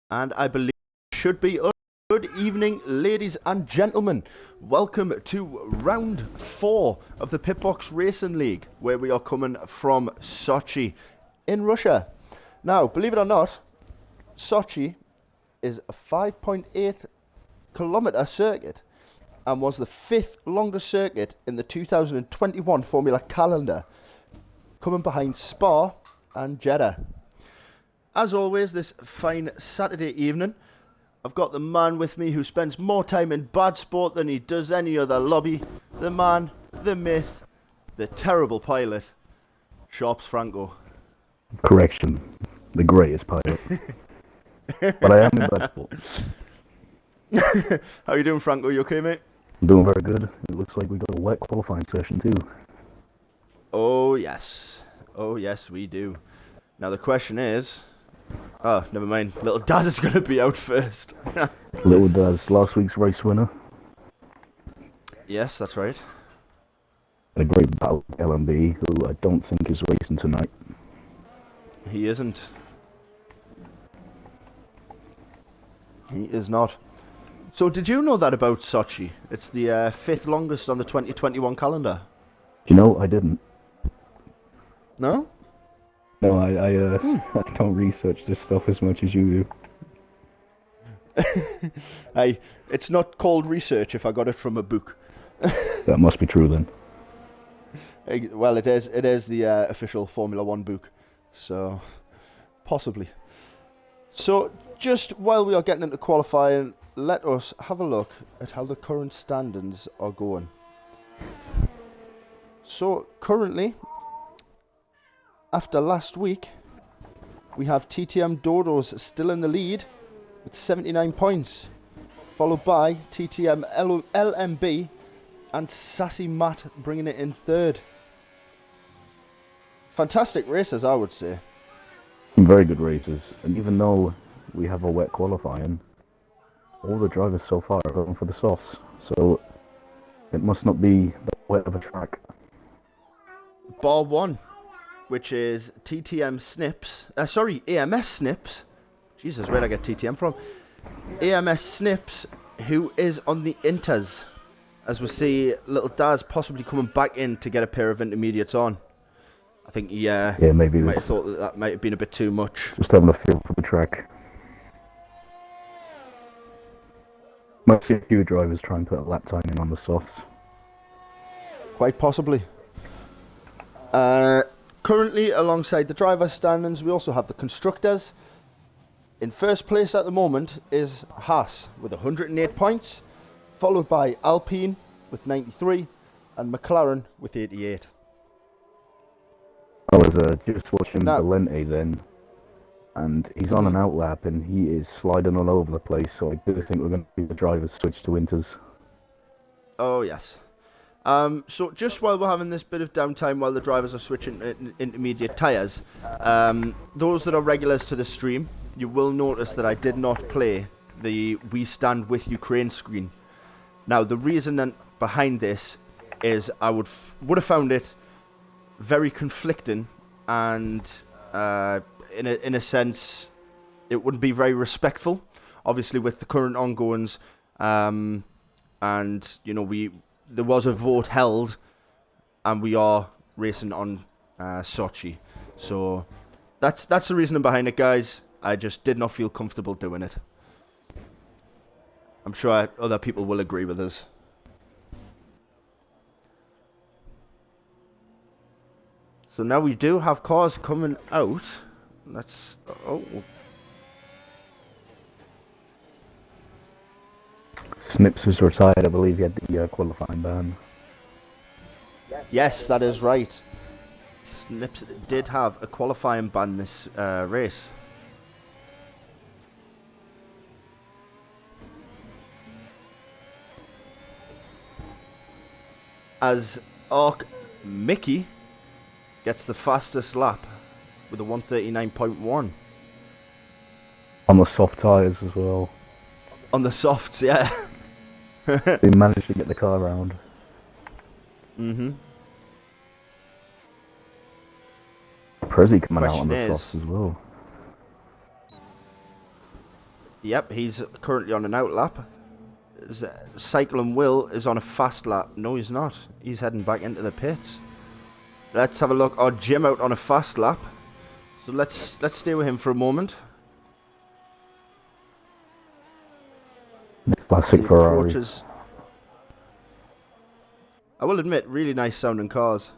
And I believe it should be us. Good evening, ladies and gentlemen. Welcome to round 4 of the Pitbox Racing League, where we are coming from Sochi in Russia. Now, believe it or not, Sochi is a 5.8 kilometer circuit and was the 5th longest circuit in the 2021 Formula calendar, coming behind Spa and Jeddah. As always, this fine Saturday evening, I've got the man with me who spends more time in bad sport than he does any other lobby. The man, the myth, the terrible pilot, Sharps Franco. Correction, the greatest pilot. But I am in bad sport. How you doing, Franco? You okay, mate? I'm doing very good. It looks like we got a wet qualifying session too. Oh yes, we do. Now the question is... Oh, never mind. Little Daz is going to be out first. Little Daz, last week's race winner. Yes, that's right. And a great battle with LMB, who I don't think is racing tonight. He isn't. He is not. So did you know that about Sochi? It's the 5th longest on the 2021 calendar. You know, I didn't. No? No, I don't research this stuff as much as you do. It's not called research if I got it from a book. That must be true then. Well, it is the official Formula 1 book. So, possibly. So, just while we are getting into qualifying, let us have a look at how the current standings are going. So, currently, after last week, we have TTM Dodos still in the lead with 79 points, followed by TTM LMB and Sassy Matt bringing it in third. Fantastic races, I would say. Some very good races, and even though we have a wet qualifying, all the drivers so far are going for the softs, so it must not be that wet of a track. Bar 1, which is TTM Snips, AMS Snips. Jesus, where'd I get TTM from? AMS Snips, who is on the Inters, as we see little Daz possibly coming back in to get a pair of intermediates on. I think he maybe might have thought that might have been a bit too much. Just having a feel for the track. Might see a few drivers try and put a lap time in on the softs. Quite possibly. Currently, alongside the driver standings, we also have the constructors. In first place at the moment is Haas with 108 points, followed by Alpine with 93 and McLaren with 88. I was just watching Valente then, and he's on an outlap and he is sliding all over the place, so I do think we're going to see the drivers switch to Inters. Oh, yes. So just while we're having this bit of downtime while the drivers are switching intermediate tyres, those that are regulars to the stream, you will notice that I did not play the We Stand With Ukraine screen. Now, the reason behind this is I would have found it very conflicting, and in a sense, it wouldn't be very respectful. Obviously, with the current ongoings, and you know, there was a vote held, and we are racing on Sochi. So that's the reasoning behind it, guys. I just did not feel comfortable doing it. I'm sure other people will agree with us. So now we do have cars coming out. Let's... Oh. Snips was retired, I believe he had the qualifying ban. Yes, that is right. Snips did have a qualifying ban this race. As Arc Mickey gets the fastest lap with a 139.1. On the soft tyres as well. On the softs, yeah. They managed to get the car around. Mm-hmm. Prezi coming out on the softs as well. Yep, he's currently on an out lap. Cycling Will is on a fast lap. No, he's not. He's heading back into the pits. Let's have a look. Our Jim out on a fast lap. So let's stay with him for a moment. Classic Ferrari. I will admit, really nice sounding cars.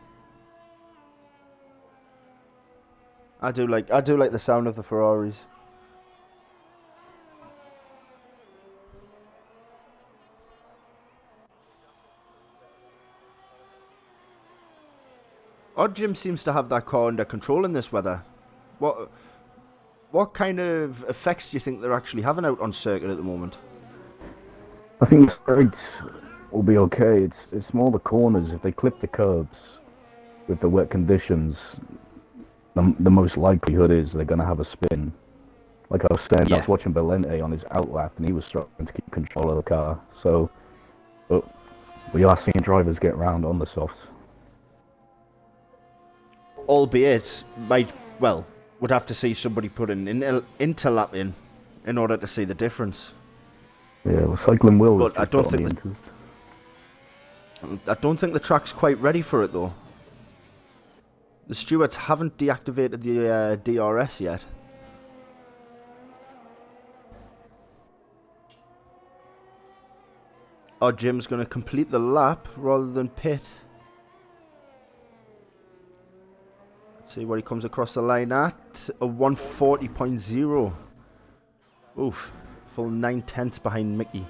I do like the sound of the Ferraris. Odd Jim seems to have that car under control in this weather. What kind of effects do you think they're actually having out on circuit at the moment? I think the straights will be okay. It's more the corners. If they clip the curbs with the wet conditions, the most likelihood is they're going to have a spin. Like I was saying, I was watching Valente on his outlap, and he was struggling to keep control of the car. So, but we are seeing drivers get round on the softs. Albeit, would have to see somebody put an interlap in order to see the difference. Yeah, well, Cycling Will. But I don't think the track's quite ready for it though. The stewards haven't deactivated the DRS yet. Our Jim's going to complete the lap rather than pit. See what he comes across the line at. A 140.0. Oof. Full 9/10 behind Mickey.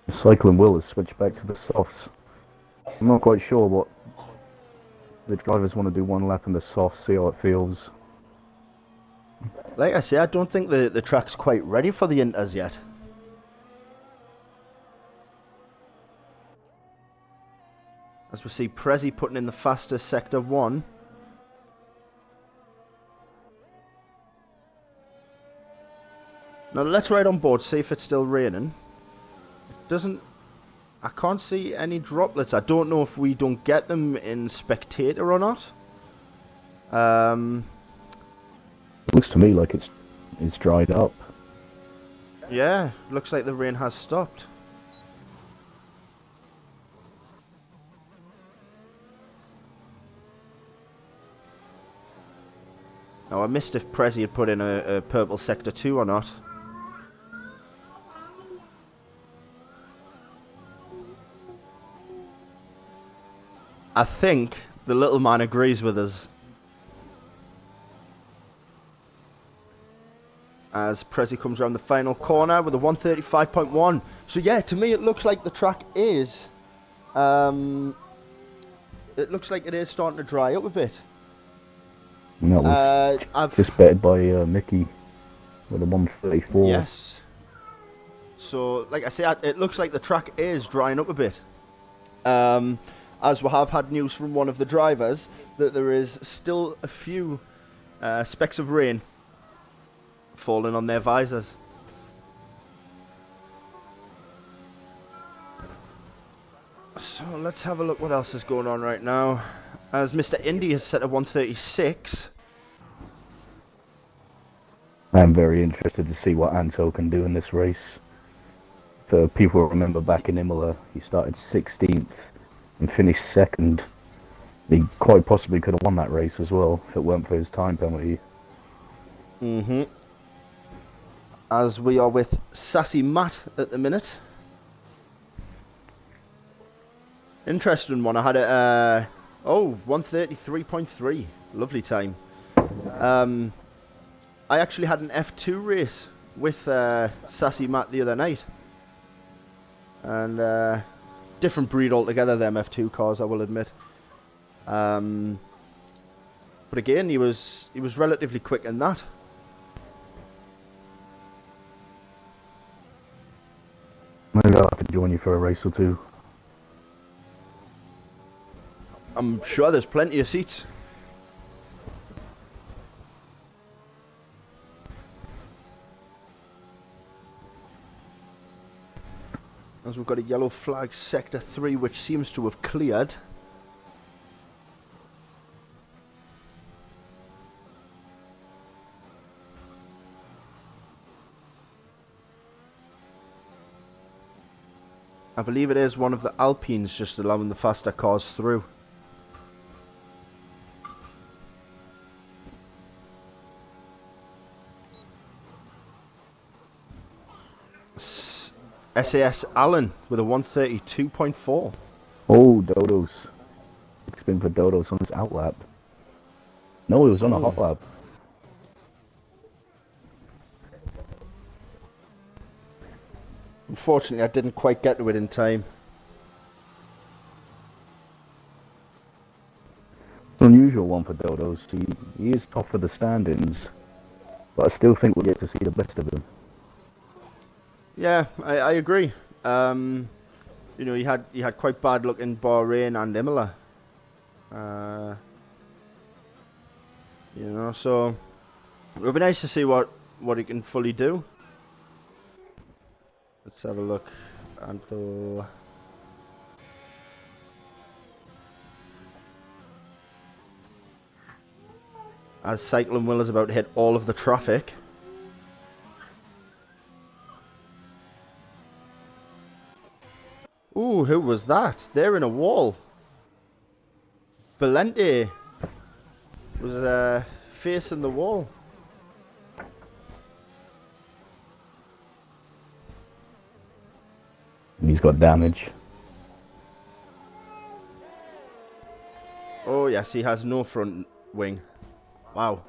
Cycling Will has switched back to the softs. I'm not quite sure what the drivers want to do one lap in the softs, see how it feels. Like I say, I don't think the track's quite ready for the inters yet. As we see Prezi putting in the fastest sector 1. Now let's ride on board, see if it's still raining. It doesn't... I can't see any droplets. I don't know if we don't get them in spectator or not. It looks to me like it's dried up. Yeah, looks like the rain has stopped. Now I missed if Prezi had put in a purple sector 2 or not. I think the little man agrees with us. As Prezi comes around the final corner with a 135.1. So yeah, to me it looks like the track is... it looks like it is starting to dry up a bit. And that was just betted by Mickey with a 134. Yes. So, like I say, it looks like the track is drying up a bit. As we have had news from one of the drivers that there is still a few specks of rain falling on their visors. So let's have a look what else is going on right now. As Mr. Indy has set a 136. I'm very interested to see what Anto can do in this race. For people who remember back in Imola, he started 16th and finished 2nd. He quite possibly could have won that race as well if it weren't for his time penalty. As we are with Sassy Matt at the minute. Interesting one. I had it, 133.3. Lovely time. I actually had an F2 race with Sassy Matt the other night. And different breed altogether, them F2 cars, I will admit. But again, he was relatively quick in that. Maybe I'll have to join you for a race or two. I'm sure there's plenty of seats. As we've got a yellow flag sector 3 which seems to have cleared. I believe it is one of the Alpines just allowing the faster cars through. SAS Allen with a 132.4. Oh, Dodos. Big spin for Dodos on his outlap. No, he was on a hot lap. Unfortunately, I didn't quite get to it in time. It's an unusual one for Dodos. He is top of the standings, but I still think we'll get to see the best of him. Yeah, I agree. You know, he had quite bad luck in Bahrain and Imola. You know, so it would be nice to see what he can fully do. Let's have a look. Until as Cycling Will is about to hit all of the traffic. Ooh, who was that? They're in a wall. Valente was facing the wall. And he's got damage. Oh, yes, he has no front wing. Wow.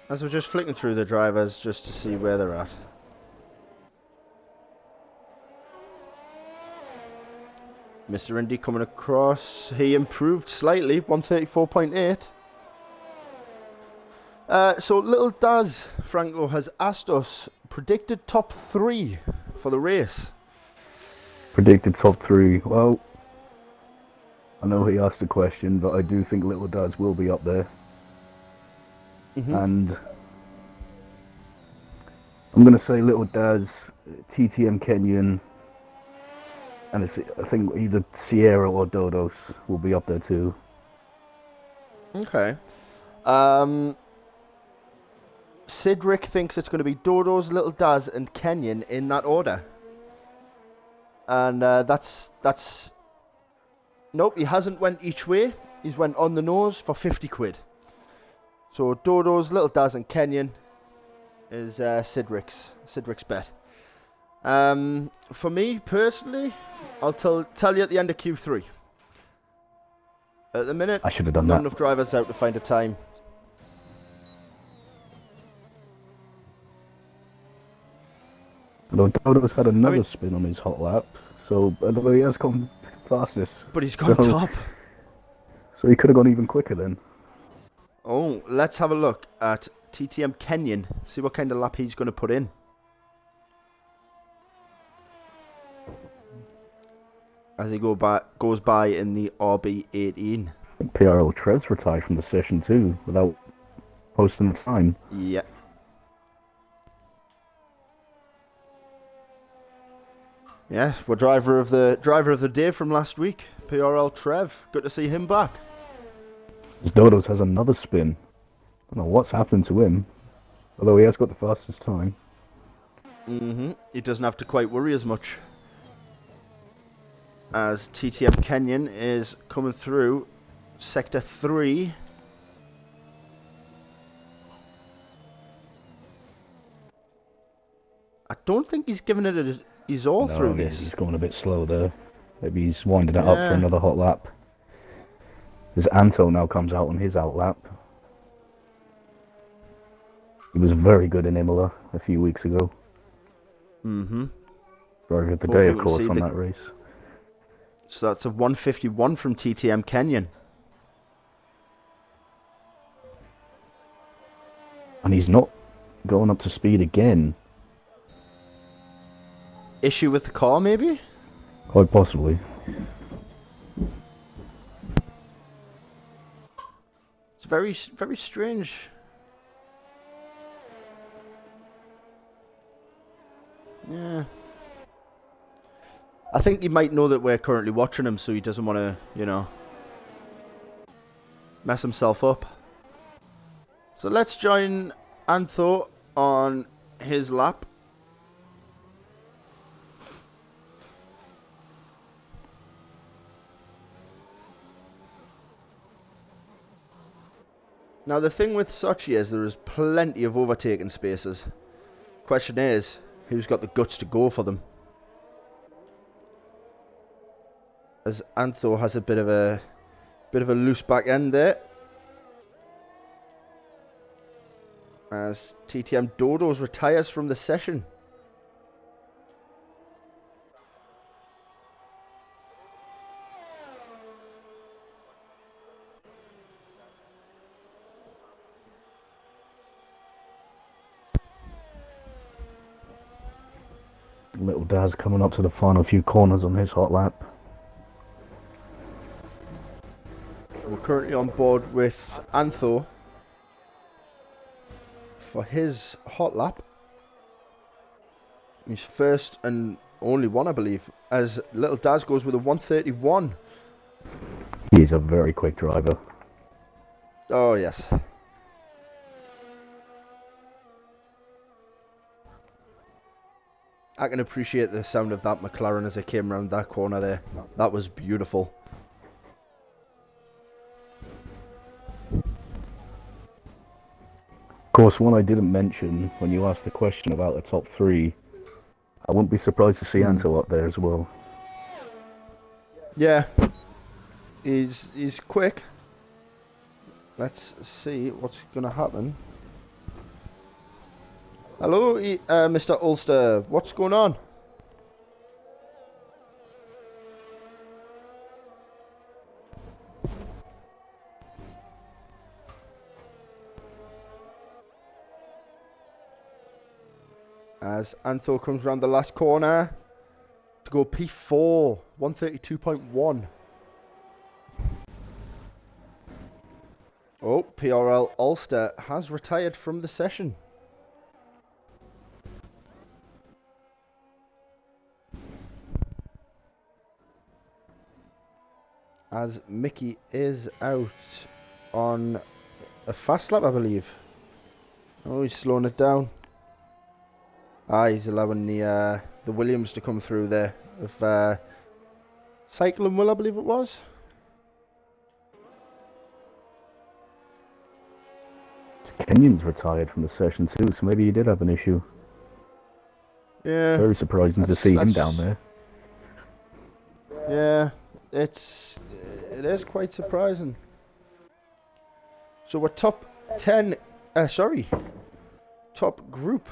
As we're just flicking through the drivers just to see where they're at. Mr. Indy coming across. He improved slightly, 134.8. So little Daz Franco has asked us predicted top 3 for the race. Predicted top 3. Well, I know he asked a question, but I do think Little Daz will be up there. And I'm going to say Little Daz, TTM Kenyan, and I think either Sierra or Dodos will be up there too. Okay. Cedric thinks it's going to be Dodos, Little Daz, and Kenyan in that order. And that's... Nope, he hasn't went each way. He's went on the nose for 50 quid. So Dodos, Little Daz, and Kenyan is Cedric's bet. For me, personally, I'll tell you at the end of Q3. At the minute, I should have done not that. enough drivers out to find a time. Although Dodo's had another spin on his hot lap, so although he has come fastest. But he's gone top. So he could have gone even quicker then. Oh, let's have a look at TTM Kenyan. See what kind of lap he's going to put in. As he goes by in the RB18. I think PRL Trev's retired from the session too, without posting the time. Yeah. Yeah, we're driver of the day from last week, PRL Trev. Good to see him back. Dodos has another spin. I don't know what's happened to him, although he has got the fastest time. He doesn't have to quite worry as much. As TTM Kenyan is coming through Sector 3. I don't think he's given it his all through this. He's going a bit slow there. Maybe he's winding it up for another hot lap. As Anto now comes out on his out lap. He was very good in Imola a few weeks ago. Driver of the day, of course, on that race. So that's a 151 from TTM Kenyan. And he's not going up to speed again. Issue with the car, maybe? Quite possibly. It's very, very strange. Yeah. I think he might know that we're currently watching him, so he doesn't want to, mess himself up. So let's join Antho on his lap. Now the thing with Sochi is there is plenty of overtaking spaces. Question is, who's got the guts to go for them? As Antho has a bit of a loose back end there. As TTM Dodos retires from the session. Little Daz coming up to the final few corners on his hot lap. We're currently on board with Antho for his hot lap. He's first and only one, I believe, as Little Daz goes with a 131. He's a very quick driver. Oh, yes. I can appreciate the sound of that McLaren as it came around that corner there. That was beautiful. course, one I didn't mention when you asked the question about the top three, I wouldn't be surprised to see Anto up there as well. Yeah, he's quick. Let's see what's gonna happen. Hello, Mr. Ulster. What's going on? As Antho comes round the last corner to go P4, 132.1. Oh, PRL Ulster has retired from the session. As Mickey is out on a fast lap, I believe. Oh, he's slowing it down. He's allowing the Williams to come through there. Of Cycling Will, I believe it was. Kenyon's retired from the session too, so maybe he did have an issue. Yeah. Very surprising to see him down there. Yeah, it is quite surprising. So we're top 10, top group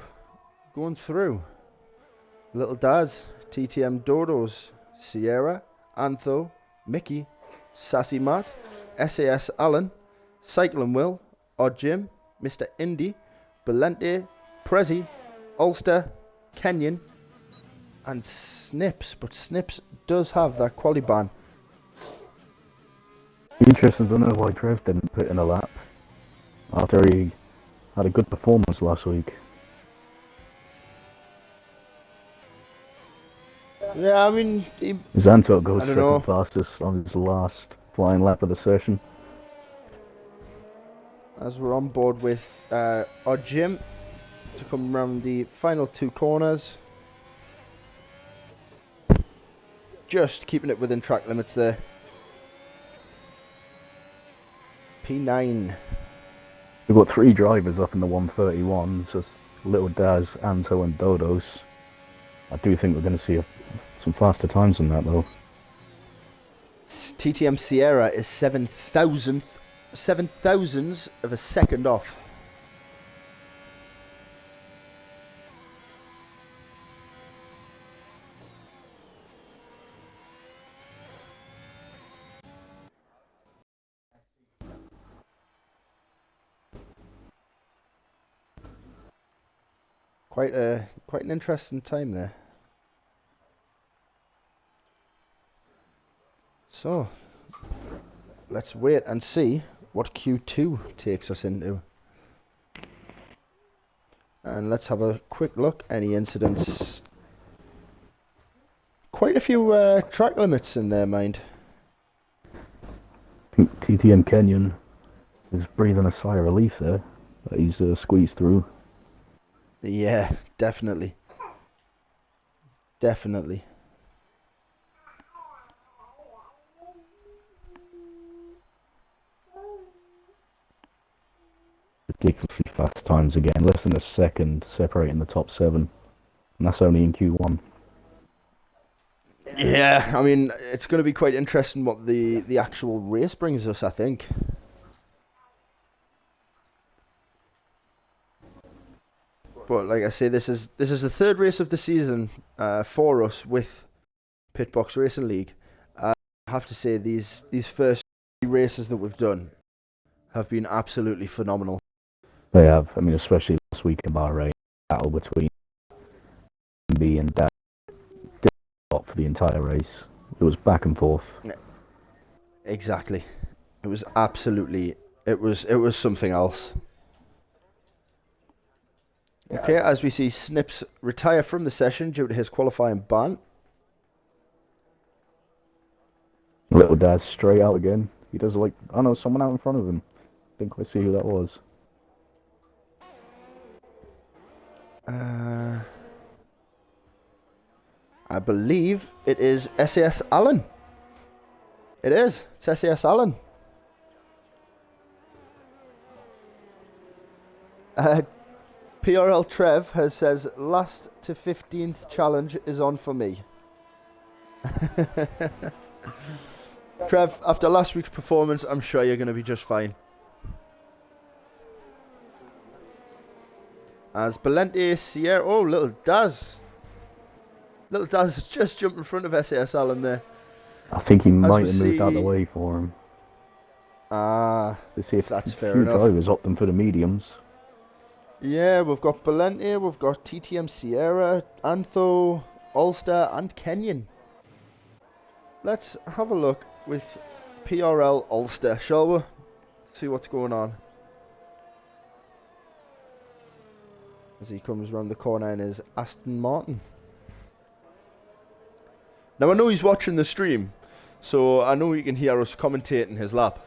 going through. Little Daz, TTM Dodos, Sierra, Antho, Mickey, Sassy Matt, SAS Alan, Cycling Will, Odd Jim, Mr. Indy, Belente, Prezi, Ulster, Kenyon, and Snips. But Snips does have that quali ban. Interesting, I don't know why Trev didn't put in a lap after he had a good performance last week. Yeah, I mean, Zanto goes I don't second know. fastest on his last flying lap of the session. As we're on board with Odd Jim to come around the final two corners. Just keeping it within track limits there. P9. We've got three drivers up in the 131s, just Little Daz, Anto and Dodos. I do think we're going to see some faster times than that though. TTM Sierra is 7,000ths of a second off. Quite an interesting time there. So let's wait and see what Q2 takes us into. And let's have a quick look. Any incidents? Quite a few track limits in their mind. I think TTM Kenyon is breathing a sigh of relief there that he's squeezed through. Yeah, definitely. Definitely. Ridiculously fast times again, less than a second separating the top seven, and that's only in Q1. Yeah, I mean, it's going to be quite interesting what the actual race brings us, I think. But like I say, this is the third race of the season for us with Pitbox Racing League. I have to say these first three races that we've done have been absolutely phenomenal. They have, I mean, especially last week in Bahrain, battle between B and Dad did a lot for the entire race. It was back and forth. Exactly, it was absolutely it was something else. Okay, as we see Snips retire from the session due to his qualifying ban. Little Dad straight out again. He does like, I know, someone out in front of him. Didn't quite see who that was. I believe it is SAS Allen. It is. It's SAS Allen. Uh, PRL Trev says last to 15th challenge is on for me. Trev, after last week's performance, I'm sure you're going to be just fine. As Belente, Sierra, oh, little Daz. Little Daz just jumped in front of SAS Allen there. I think he As might we have moved out of the see- way for him. To see if that's a fair few enough. drivers opting for the mediums. Yeah, we've got Belente, we've got TTM Sierra, Antho, Ulster, and Kenyon. Let's have a look with PRL Ulster, shall we? See what's going on. As he comes round the corner in his Aston Martin. Now I know he's watching the stream, so I know he can hear us commentating his lap.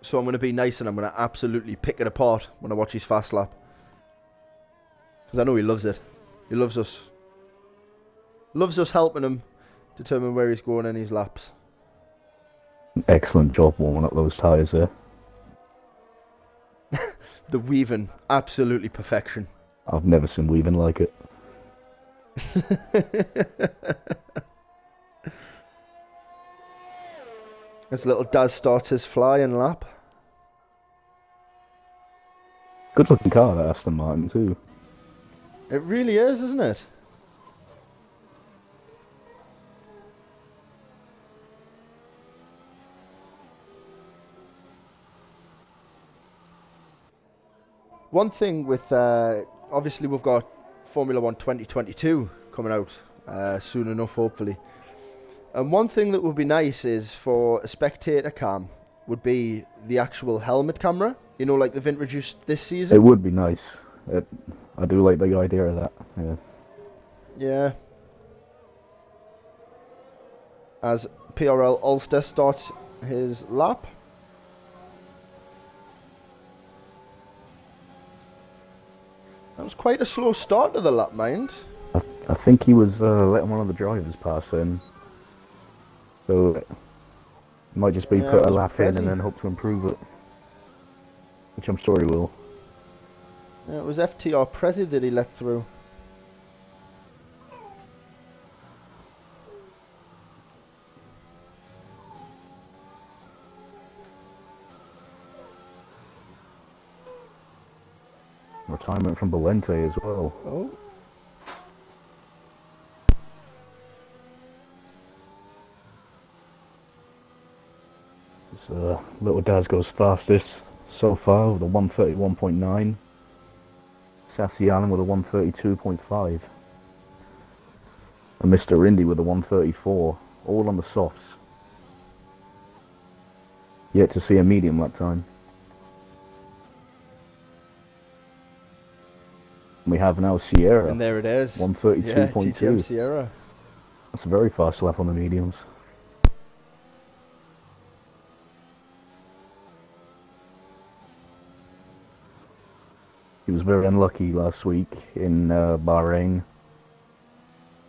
So I'm going to be nice and I'm going to absolutely pick it apart when I watch his fast lap. Because I know he loves it. He loves us. Loves us helping him determine where he's going in his laps. Excellent job warming up those tyres there. The weaving, absolutely perfection. I've never seen weaving like it. As little Daz starts his flying lap. Good looking car, that Aston Martin, too. It really is, isn't it? One thing with, obviously we've got Formula 1 2022 coming out soon enough, hopefully. And one thing that would be nice is for a spectator cam would be the actual helmet camera. You know, like they've introduced this season. It would be nice. I do like the idea of that, yeah. Yeah. As PRL Ulster starts his lap. That was quite a slow start to the lap, mind. I think he was letting one of the drivers pass in. So it might just be Yeah, put it a was lap in Prezi. and then hope to improve it. Which I'm sure he will. Yeah, it was FTR Prezi that he let through. Retirement from Belente as well. Oh. Little Daz goes fastest so far with a 131.9. Sassy Allen with a 132.5. And Mr. Indy with a 134. All on the softs. Yet to see a medium lap time. We have now Sierra. And there it is. 132.2. Yeah, TTM Sierra. That's a very fast lap on the mediums. He was very unlucky last week in Bahrain.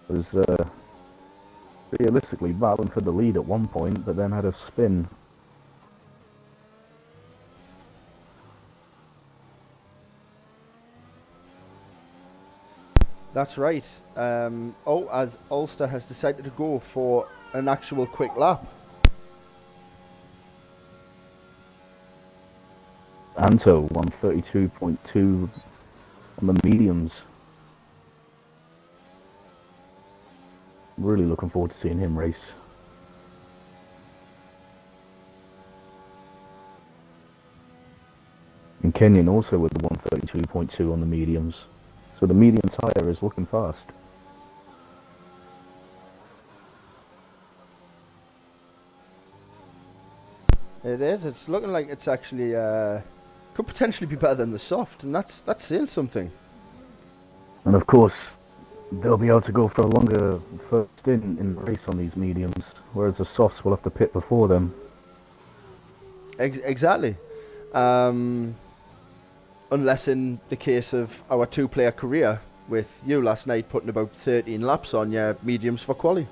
Was realistically battling for the lead at one point, but then had a spin. That's right. As Ulster has decided to go for an actual quick lap. Anto 132.2 on the mediums. Really looking forward to seeing him race. And Kenyon also with the 132.2 on the mediums. So the medium tyre is looking fast. It is. It's looking like it's actually could potentially be better than the soft, and that's saying something. And of course, they'll be able to go for a longer first stint in the race on these mediums, whereas the softs will have to pit before them. Exactly. Unless in the case of our two-player career, with you last night putting about 13 laps on your mediums for quali.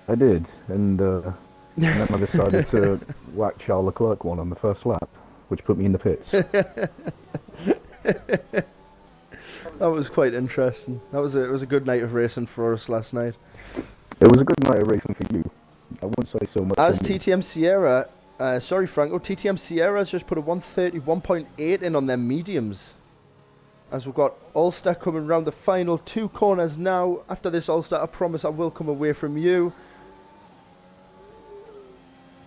I did, and then I decided to whack Charles Leclerc one on the first lap. which put me in the pits. That was quite interesting. It was a good night of racing for us last night. It was a good night of racing for you. I wouldn't say so much. As TTM Sierra, sorry Franco, TTM Sierra has just put a 131.8 in on their mediums. As we've got Ulster coming round the final 2 corners now. After this Ulster, I promise I will come away from you.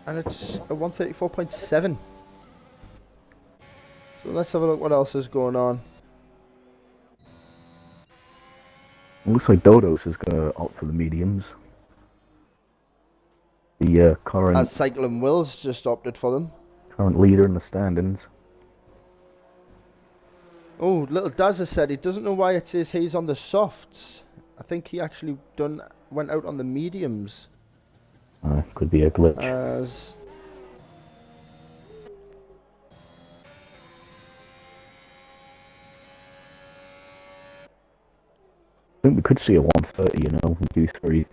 And it's a 134.7. So let's have a look what else is going on. It looks like Dodos is going to opt for the mediums. The current... As Cycling Will's just opted for them. Current leader in the standings. Oh, little Daz has said he doesn't know why it says he's on the softs. I think he actually went out on the mediums. Could be a glitch. As I think we could see a 130, you know, in Q3.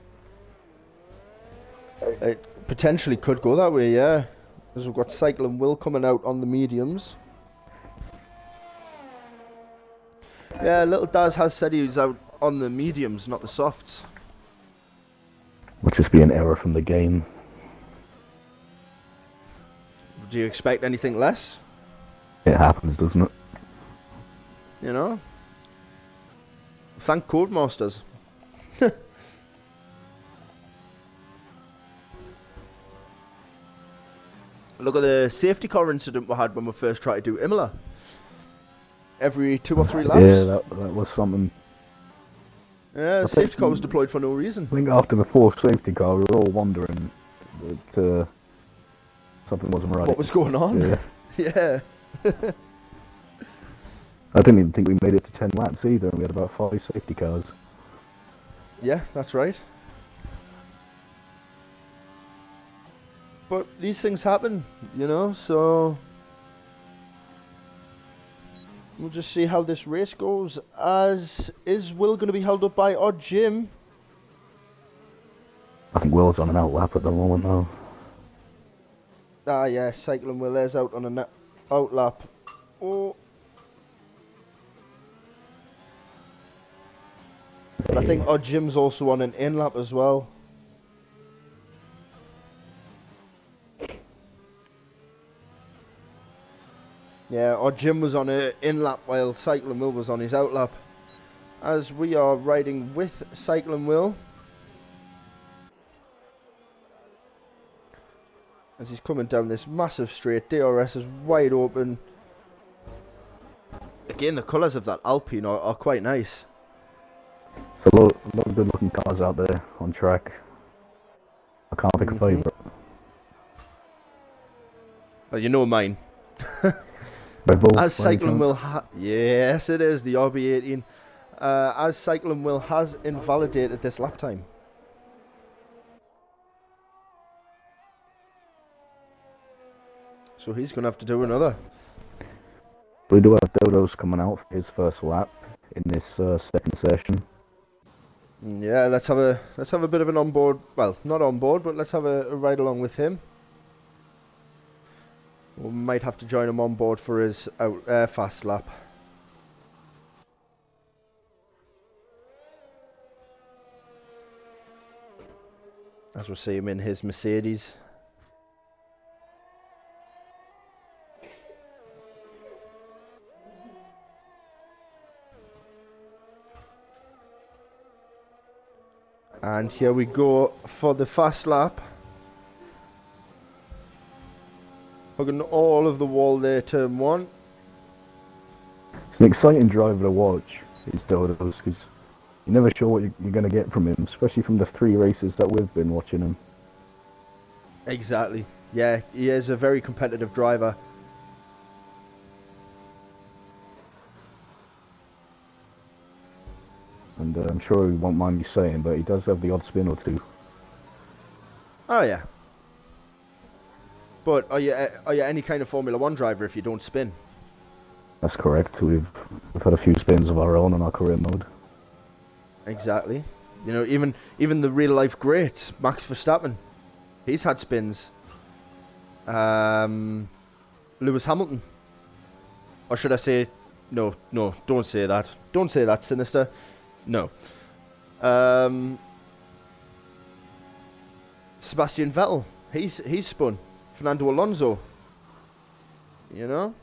it potentially could go that way, yeah. As we've got Cycling Will coming out on the mediums. Yeah, little Daz has said he was out on the mediums, not the softs. Would just be an error from the game. Do you expect anything less? It happens, doesn't it? You know? Thank Codemasters. Look at the safety car incident we had when we first tried to do Imola. Every 2 or 3 laps. Yeah, that was something. Yeah, the safety car was deployed for no reason. I think after the 4th safety car, we were all wondering that something wasn't right. What was going on? Yeah. Yeah. I didn't even think we made it to 10 laps either, and we had about 5 safety cars. Yeah, that's right. But these things happen, you know, so we'll just see how this race goes. As is Will going to be held up by Odd Jim? I think Will's on an out lap at the moment though. Ah, yeah, Cycling Will is out on an out lap. Oh. But I think Odd Jim's also on an in lap as well. Yeah, Odd Jim was on an in lap while Cycling Will was on his out lap. As we are riding with Cycling Will. As he's coming down this massive straight, DRS is wide open. Again, the colours of that Alpine are quite nice. There's a lot of good looking cars out there on track. I can't pick a favourite. Well, you know mine. Red Bull, As Cycling Will yes it is, the RB18. As Cycling Will has invalidated this lap time. So he's going to have to do another. We do have Dodos coming out for his first lap in this second session. Yeah, let's have a bit of an onboard. Well, not onboard, but let's have a ride along with him. We might have to join him on board for his fast lap. As we see him in his Mercedes. And here we go for the fast lap. Hugging all of the wall there, turn 1. It's an exciting driver to watch, is Dodos, because you're never sure what you're going to get from him, especially from the 3 races that we've been watching him. Exactly. Yeah, he is a very competitive driver. And I'm sure he won't mind me saying, but he does have the odd spin or 2. Oh yeah. But are you any kind of Formula 1 driver if you don't spin? That's correct. We've had a few spins of our own on our career mode. Exactly. You know, even the real life greats, Max Verstappen, he's had spins. Lewis Hamilton. Or should I say, no, don't say that. Don't say that, Sinister. No. Sebastian Vettel, he's spun. Fernando Alonso. You know?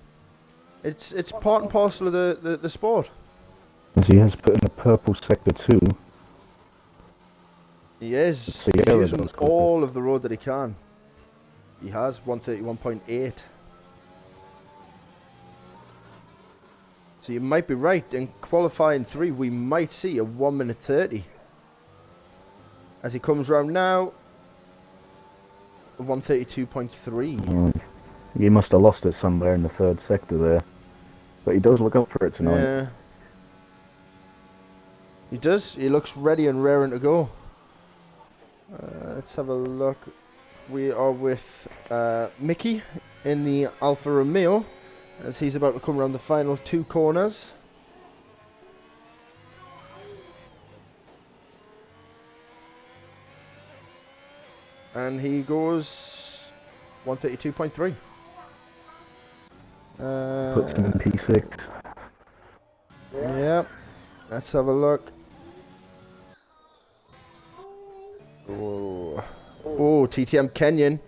It's part and parcel of the sport. As he has put in a purple sector 2. He is. He's using all of the road that he can. He has 131.8. So you might be right. In qualifying 3, we might see a 1 minute 30. As he comes round now, 132.3. He must have lost it somewhere in the 3rd sector there. But he does look up for it tonight. Yeah. He does. He looks ready and raring to go. Let's have a look. We are with Mickey in the Alfa Romeo as he's about to come around the final 2 corners. And he goes 132.3. Puts him in P6. Yeah. Let's have a look. Oh, TTM Kenyon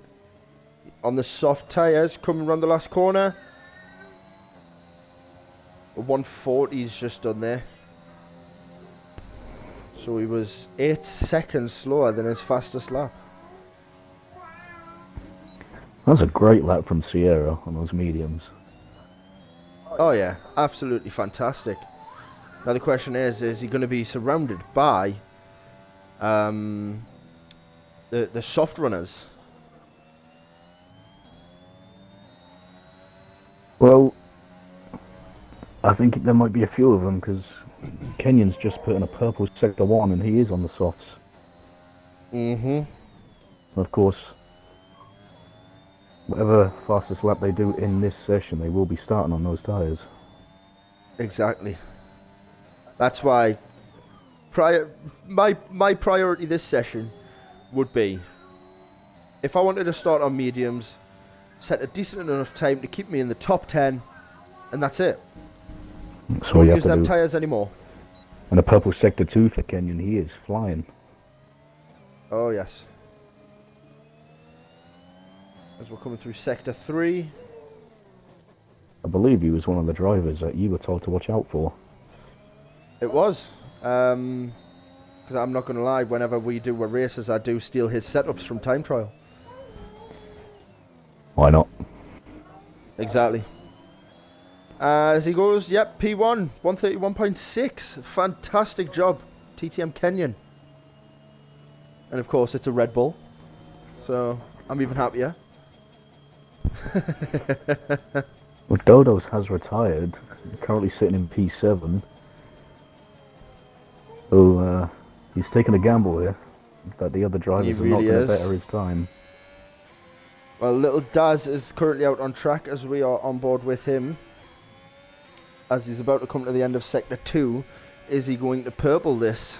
on the soft tyres coming around the last corner. 140's just done there. So he was 8 seconds slower than his fastest lap. That was a great lap from Sierra on those mediums. Oh yeah, absolutely fantastic. Now the question is he going to be surrounded by the soft runners? Well, I think there might be a few of them because Kenyon's just put in a purple sector 1 and he is on the softs. Of course, whatever fastest lap they do in this session, they will be starting on those tyres. Exactly. That's why my priority this session would be, if I wanted to start on mediums, set a decent enough time to keep me in the top 10, and that's it. So Don't you use them tyres anymore. And a purple sector 2 for Kenyon, he is flying. Oh yes. As we're coming through sector 3. I believe he was one of the drivers that you were told to watch out for. It was. Because I'm not going to lie, whenever we do a races, I do steal his setups from time trial. Why not? Exactly. As he goes, yep, P1, 131.6. Fantastic job, TTM Kenyon. And of course, it's a Red Bull. So, I'm even happier. Well, Dodos has retired, currently sitting in P7. So, he's taking a gamble here that the other drivers are not going to better his time. Well, little Daz is currently out on track as we are on board with him. As he's about to come to the end of Sector 2, is he going to purple this?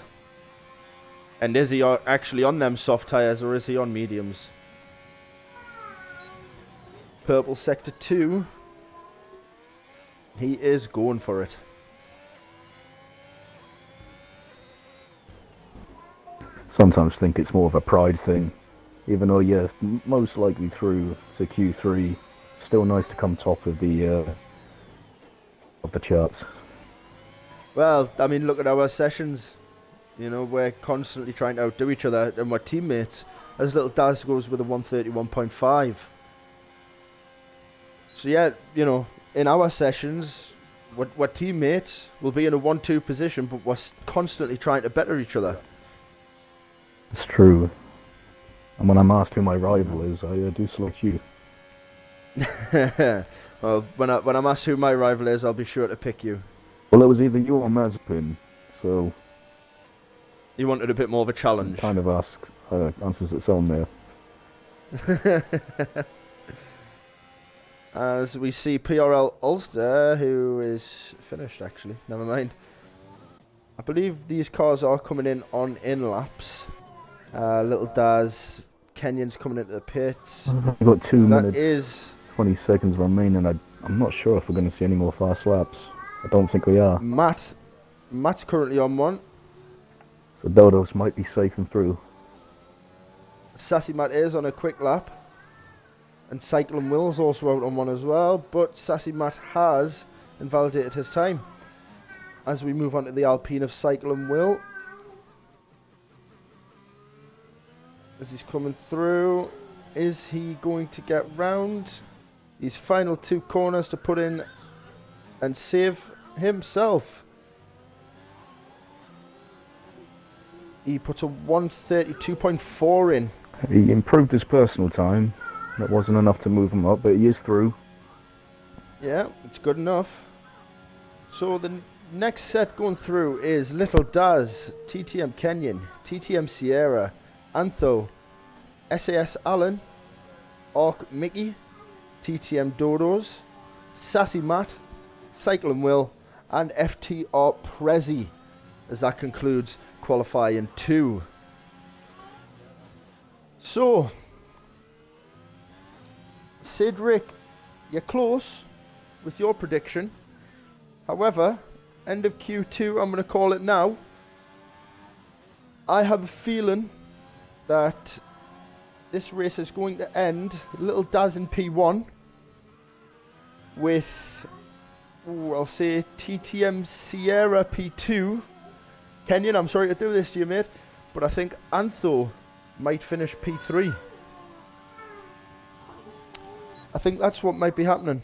And is he actually on them soft tyres or is he on mediums? Purple Sector 2. He is going for it. Sometimes think it's more of a pride thing. Even though you're most likely through to Q3, still nice to come top of the charts. Well, I mean, look at our sessions. You know, we're constantly trying to outdo each other and we're teammates. As little Daz goes with a 131.5. So yeah, you know, in our sessions, we're teammates. We'll be in a 1-2 position, but we're constantly trying to better each other. It's true. And when I'm asked who my rival is, I do select you. Well, when I'm asked who my rival is, I'll be sure to pick you. Well, it was either you or Mazepin, so... You wanted a bit more of a challenge. Kind of answers its own there. As we see PRL Ulster, who is finished actually, never mind. I believe these cars are coming in on in-laps. Little Daz, Kenyon's coming into the pits. I've got 2 minutes. That is 20 seconds remaining. I'm not sure if we're going to see any more fast laps. I don't think we are. Matt's currently on one. So Dodos might be safe and through. Sassy Matt is on a quick lap. And Cycling Will's also out on one as well. But Sassy Matt has invalidated his time. As we move on to the Alpine of Cycling Will. As he's coming through, is he going to get round these final two corners to put in and save himself? He puts a 1:32.4 in. He improved his personal time. That wasn't enough to move him up, but he is through. Yeah, it's good enough. So the next set going through is Little Daz, TTM Kenyon, TTM Sierra, Antho, SAS Allen, Arc Mickey, TTM Dodos, Sassy Matt, Cycling Will, and FTR Prezi, as that concludes qualifying 2. So, Cedric, you're close with your prediction. However, end of Q2, I'm going to call it now. I have a feeling that this race is going to end Little Daz in P1 with, I'll say TTM Sierra P2. Kenyon, I'm sorry to do this to you, mate, but I think Antho might finish P3. I think that's what might be happening.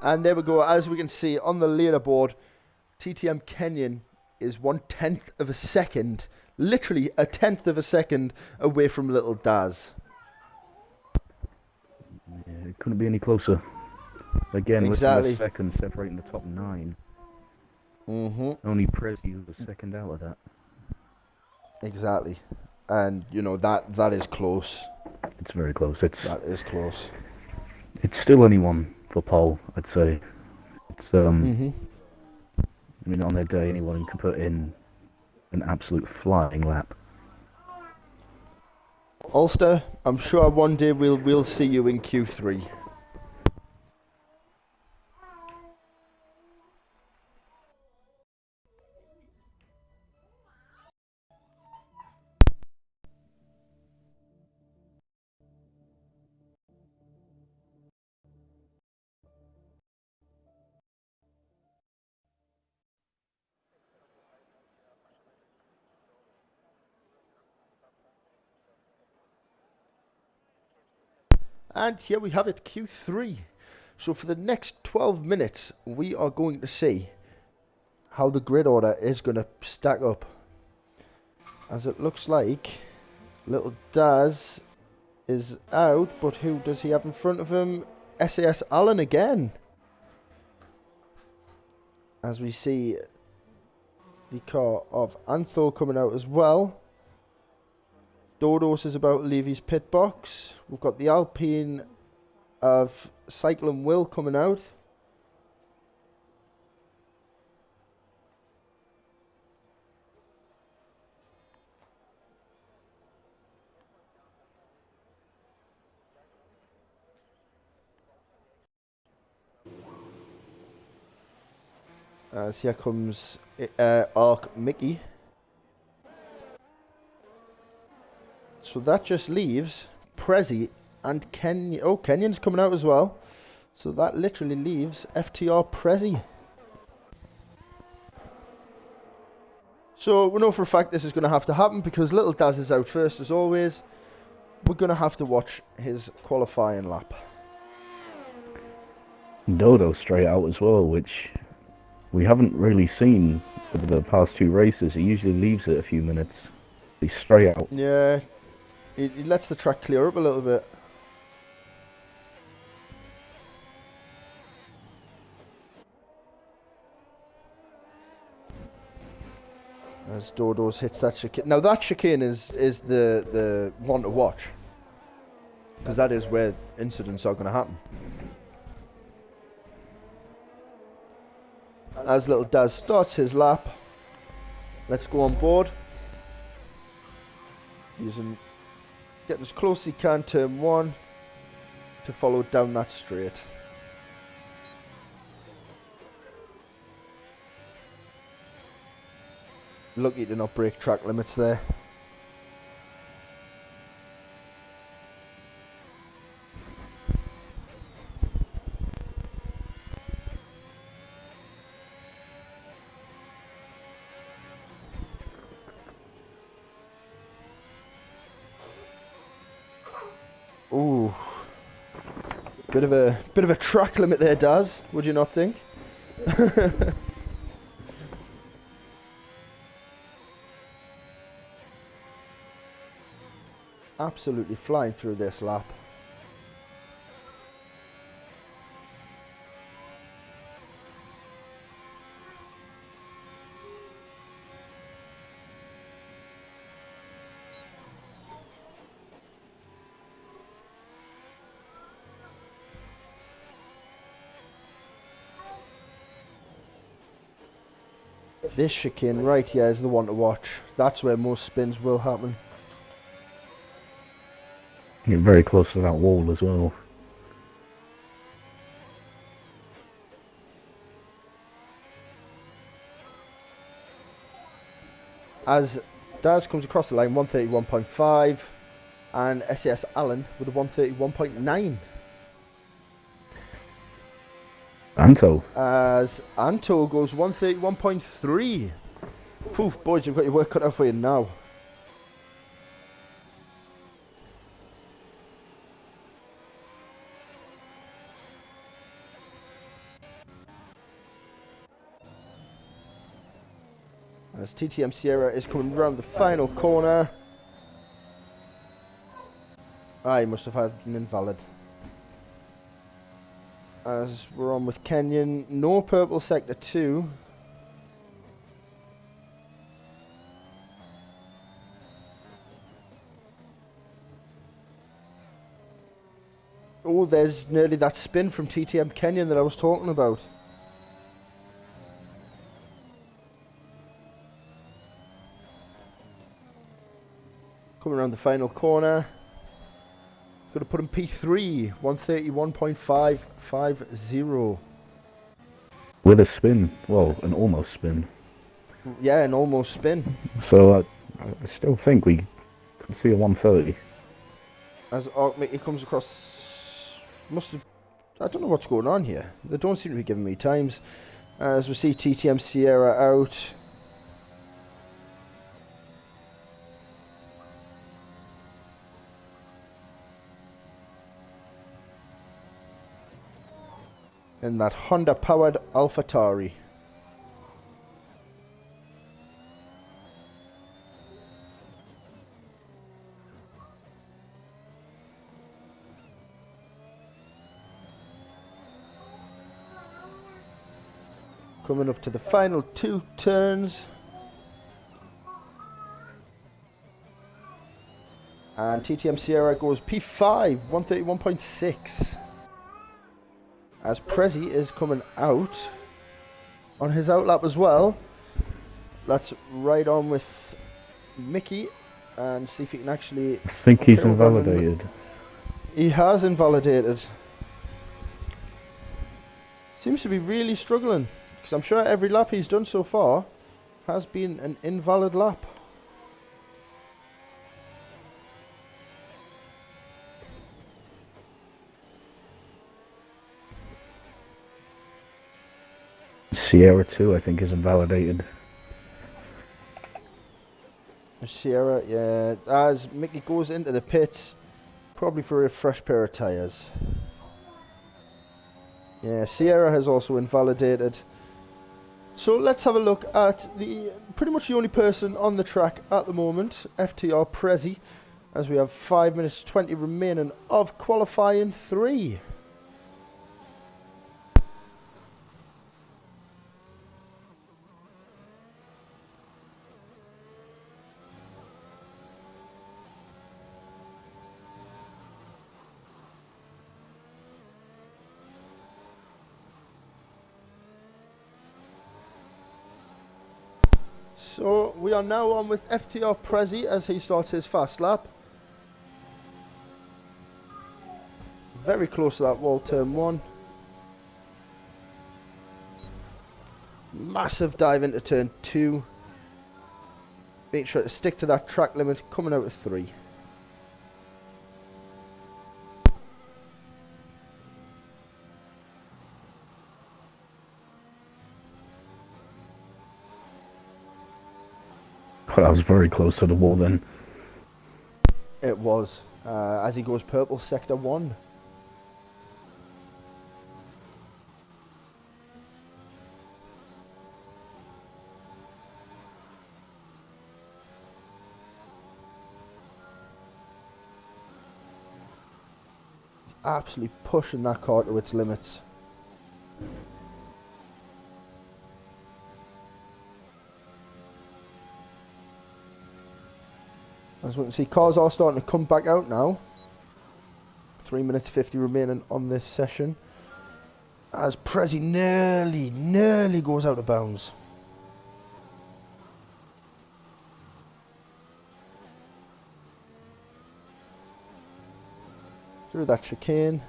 And there we go. As we can see on the leaderboard, TTM Kenyon is 1/10 of a second, literally a 10th of a second away from Little Daz. Yeah, it couldn't be any closer. Again, Exactly. less than a second separating the top 9. Only Prezi was second out of that. Exactly. And, you know, that is close. It's very close. That is close. It's still only one for pole, I'd say. It's I mean, on their day, anyone can put in an absolute flying lap. Ulster, I'm sure one day we'll see you in Q3. And here we have it, Q3. So for the next 12 minutes, we are going to see how the grid order is going to stack up. As it looks like Little Daz is out, but who does he have in front of him? SAS Allen again. As we see the car of Antho coming out as well. Dodos is about to leave his pit box. We've got the Alpine of Cycling Will coming out. As here comes Arc Mickey. So that just leaves Prezi and Kenyon. Oh, Kenyon's coming out as well. So that literally leaves FTR Prezi. So we know for a fact this is going to have to happen because Little Daz is out first as always. We're going to have to watch his qualifying lap. Dodo straight out as well, which we haven't really seen over the past 2 races. He usually leaves it a few minutes. He's straight out. Yeah, he lets the track clear up a little bit. As Dodos hits that chicane. Now that chicane is the one to watch. because that is where incidents are going to happen. As little Daz starts his lap, let's go on board. Getting as close as he can, turn 1, to follow down that straight. Lucky to not break track limits there. Ooh, bit of a track limit there, Daz. Would you not think? Absolutely flying through this lap. This chicane right here is the one to watch. That's where most spins will happen. You're very close to that wall as well. As Daz comes across the line, 131.5, and SAS Allen with a 131.9. Anto. As Anto goes 131.3. Poof, boys, you've got your work cut out for you now. As TTM Sierra is coming round the final corner. He must have had an invalid. As we're on with Kenyon, no purple sector 2. Oh, there's nearly that spin from TTM Kenyon that I was talking about. Coming around the final corner. Going to put him P3, 131.550. With a spin. Well, an almost spin. Yeah, an almost spin. So I still think we can see a 130. As he comes across... I don't know what's going on here. They don't seem to be giving me times. As we see TTM Sierra out. In that Honda-powered AlphaTauri. Coming up to the final 2 turns. And TTM Sierra goes P5, 131.6. As Prezi is coming out on his outlap as well. Let's ride on with Mickey and see if he can actually... I think he's invalidated. He has invalidated. Seems to be really struggling, because I'm sure every lap he's done so far has been an invalid lap. Sierra 2, I think, is invalidated. Sierra, yeah. As Mickey goes into the pits, probably for a fresh pair of tyres. Yeah, Sierra has also invalidated. So let's have a look at the pretty much the only person on the track at the moment, FTR Prezi, as we have 5 minutes 20 remaining of qualifying 3. So we are now on with FTR Prezi as he starts his fast lap. Very close to that wall, turn 1. Massive dive into turn 2. Make sure to stick to that track limit, coming out of 3. Well, I was very close to the wall then. It was. As he goes purple, sector 1. Absolutely pushing that car to its limits. As we can see, cars are starting to come back out now. 3 minutes 50 remaining on this session. As Prezi nearly goes out of bounds. Through that chicane.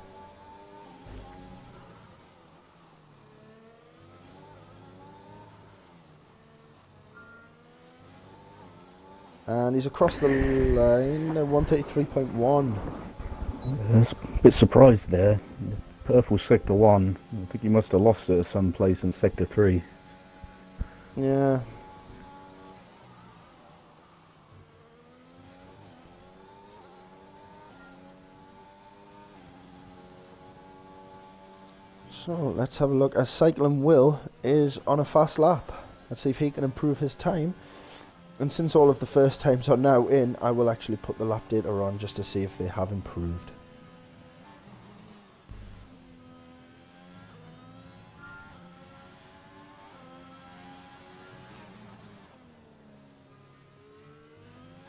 And he's across the line, 133.1. I was a bit surprised there. Purple sector 1. I think he must have lost it at some place in sector 3. Yeah. So let's have a look as Cycling Will is on a fast lap. Let's see if he can improve his time. And since all of the first times are now in, I will actually put the lap data on just to see if they have improved.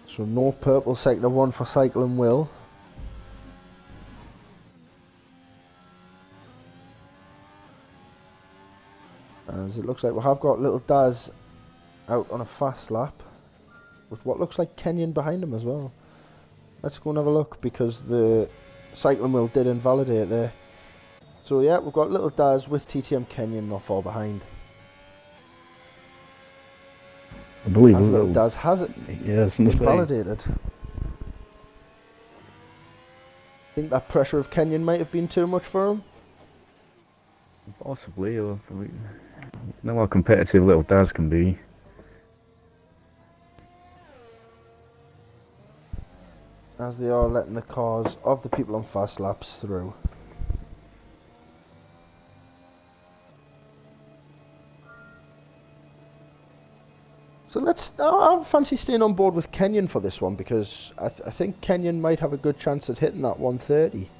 So no purple sector 1 for Cycling Will. As it looks like we have got little Daz out on a fast lap with what looks like Kenyon behind him as well. Let's go and have a look because the Cycling Wheel did invalidate there. So yeah, we've got little Daz with TTM Kenyon not far behind. I believe as little Daz has it invalidated. Think that pressure of Kenyon might have been too much for him? Possibly, or you know how competitive little Daz can be. As they are letting the cars of the people on fast laps through. So I fancy staying on board with Kenyon for this one because I think Kenyon might have a good chance at hitting that 130.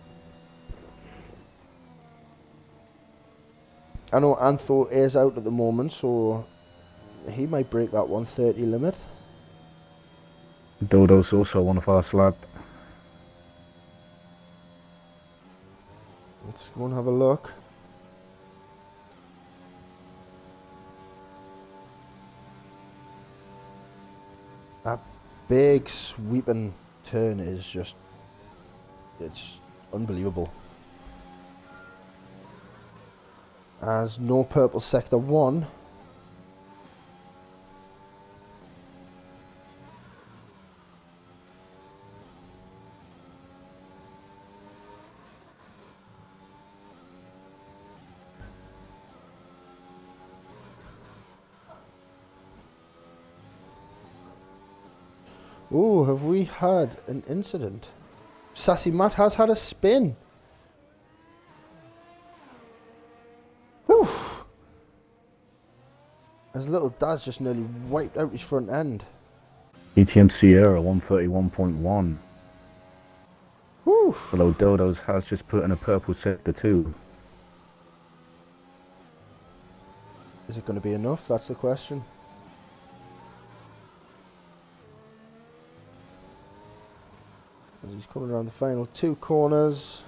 I know Antho is out at the moment, so he might break that 130 limit. Dodo's also on a fast lap. Let's go and have a look. That big sweeping turn is just, it's unbelievable. As no purple sector 1. Oh, have we had an incident? Sassy Matt has had a spin. Whew. As little Daz just nearly wiped out his front end. ETM Sierra 131.1. Whew. Although Dodo's has just put in a purple sector 2. Is it going to be enough? That's the question. As he's coming around the final 2 corners.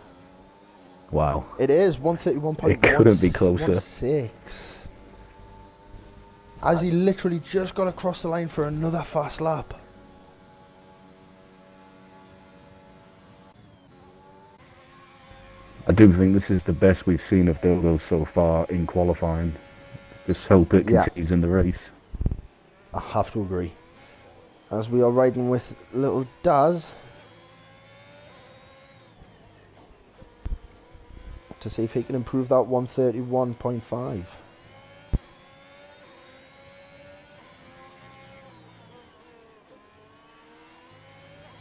Wow. It is 131.1. It couldn't be closer. 6. as he literally just got across the line for another fast lap. I do think this is the best we've seen of Dodo so far in qualifying. Just hope it continues in the race. I have to agree. As we are riding with little Daz to see if he can improve that 131.5.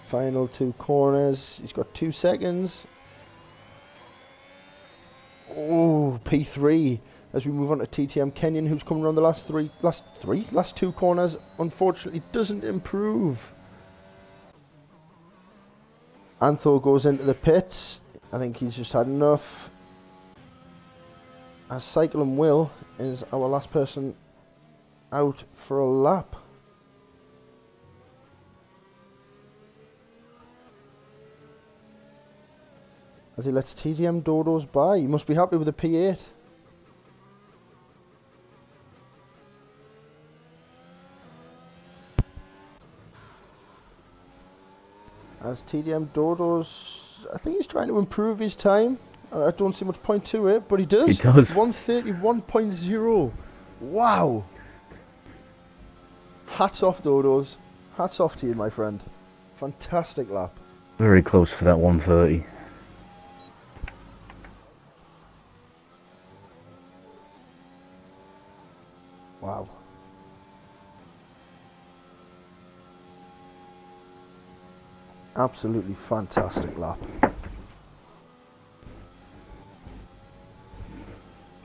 Final 2 corners. He's got 2 seconds. Oh, P3 as we move on to TTM Kenyon, who's coming around the last 2 corners. Unfortunately, doesn't improve. Anthor goes into the pits. I think he's just had enough. As Cycle and Will is our last person out for a lap. As he lets TDM Dodos by. He must be happy with the P8. As TDM Dodos, I think he's trying to improve his time. I don't see much point to it, but he does. He does. 131.0. Wow. Hats off, Dodos. Hats off to you, my friend. Fantastic lap. Very close for that 130. Wow. Absolutely fantastic lap.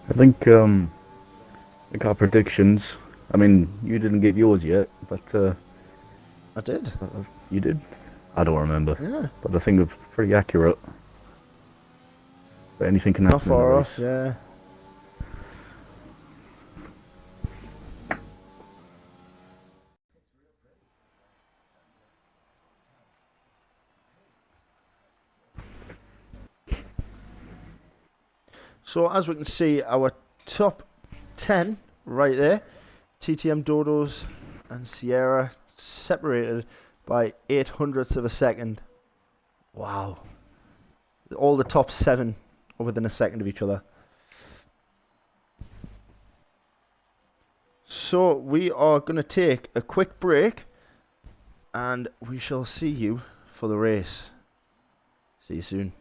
I think our predictions. I mean, you didn't give yours yet, but I did. You did. I don't remember. Yeah. But I think it's pretty accurate. But anything can happen. Not far in the off, race. yeah. So as we can see, our top 10 right there, TTM Dodos and Sierra separated by 0.08 of a second. Wow. All the top 7 are within a second of each other. So we are going to take a quick break and we shall see you for the race. See you soon.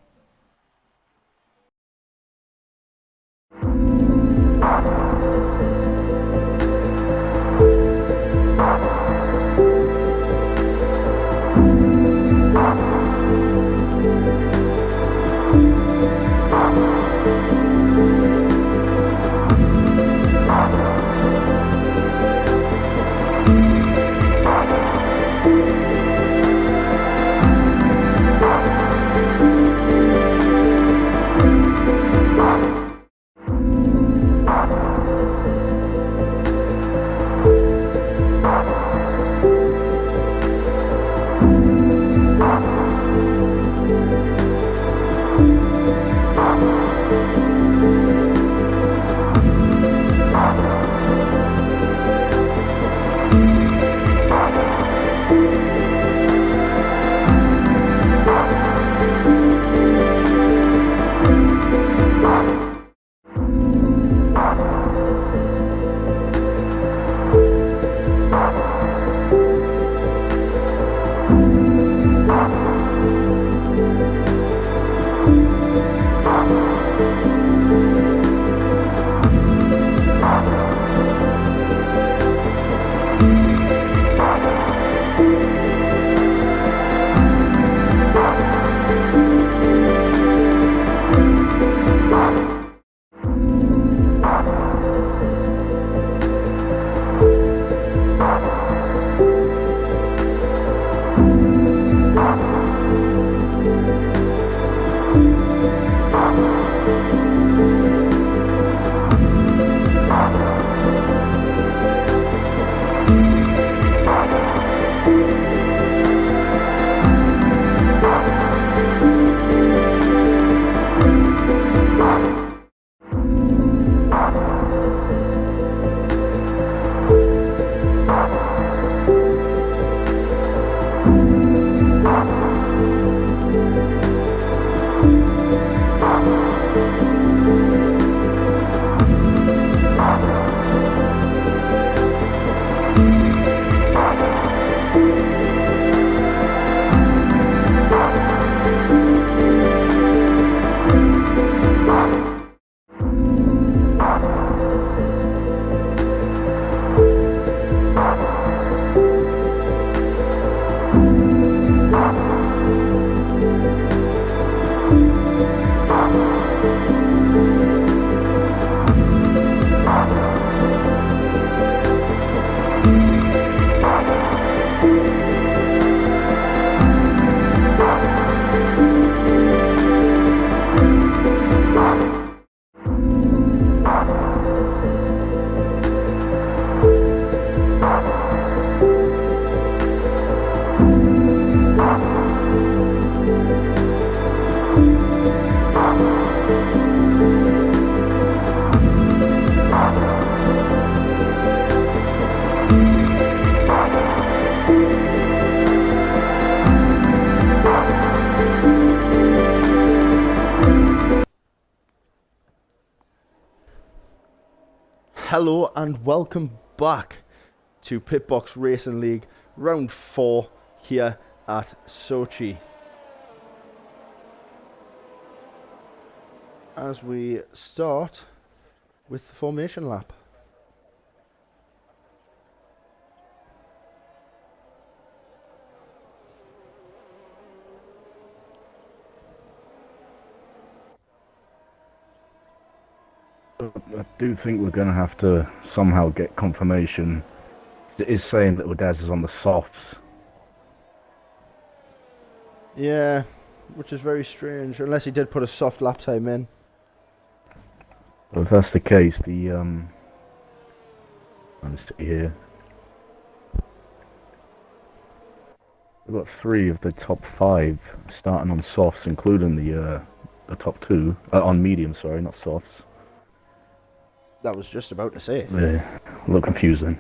Hello and welcome back to Pitbox Racing League Round 4 here at Sochi. As we start with the formation lap. I do think we're going to have to somehow get confirmation. It is saying that Udaz is on the softs. Yeah, which is very strange, unless he did put a soft lap time in. But if that's the case, let's see here. We've got 3 of the top 5 starting on softs, including the top 2 on medium. Sorry, not softs. That was just about to say. Yeah, a little confusing.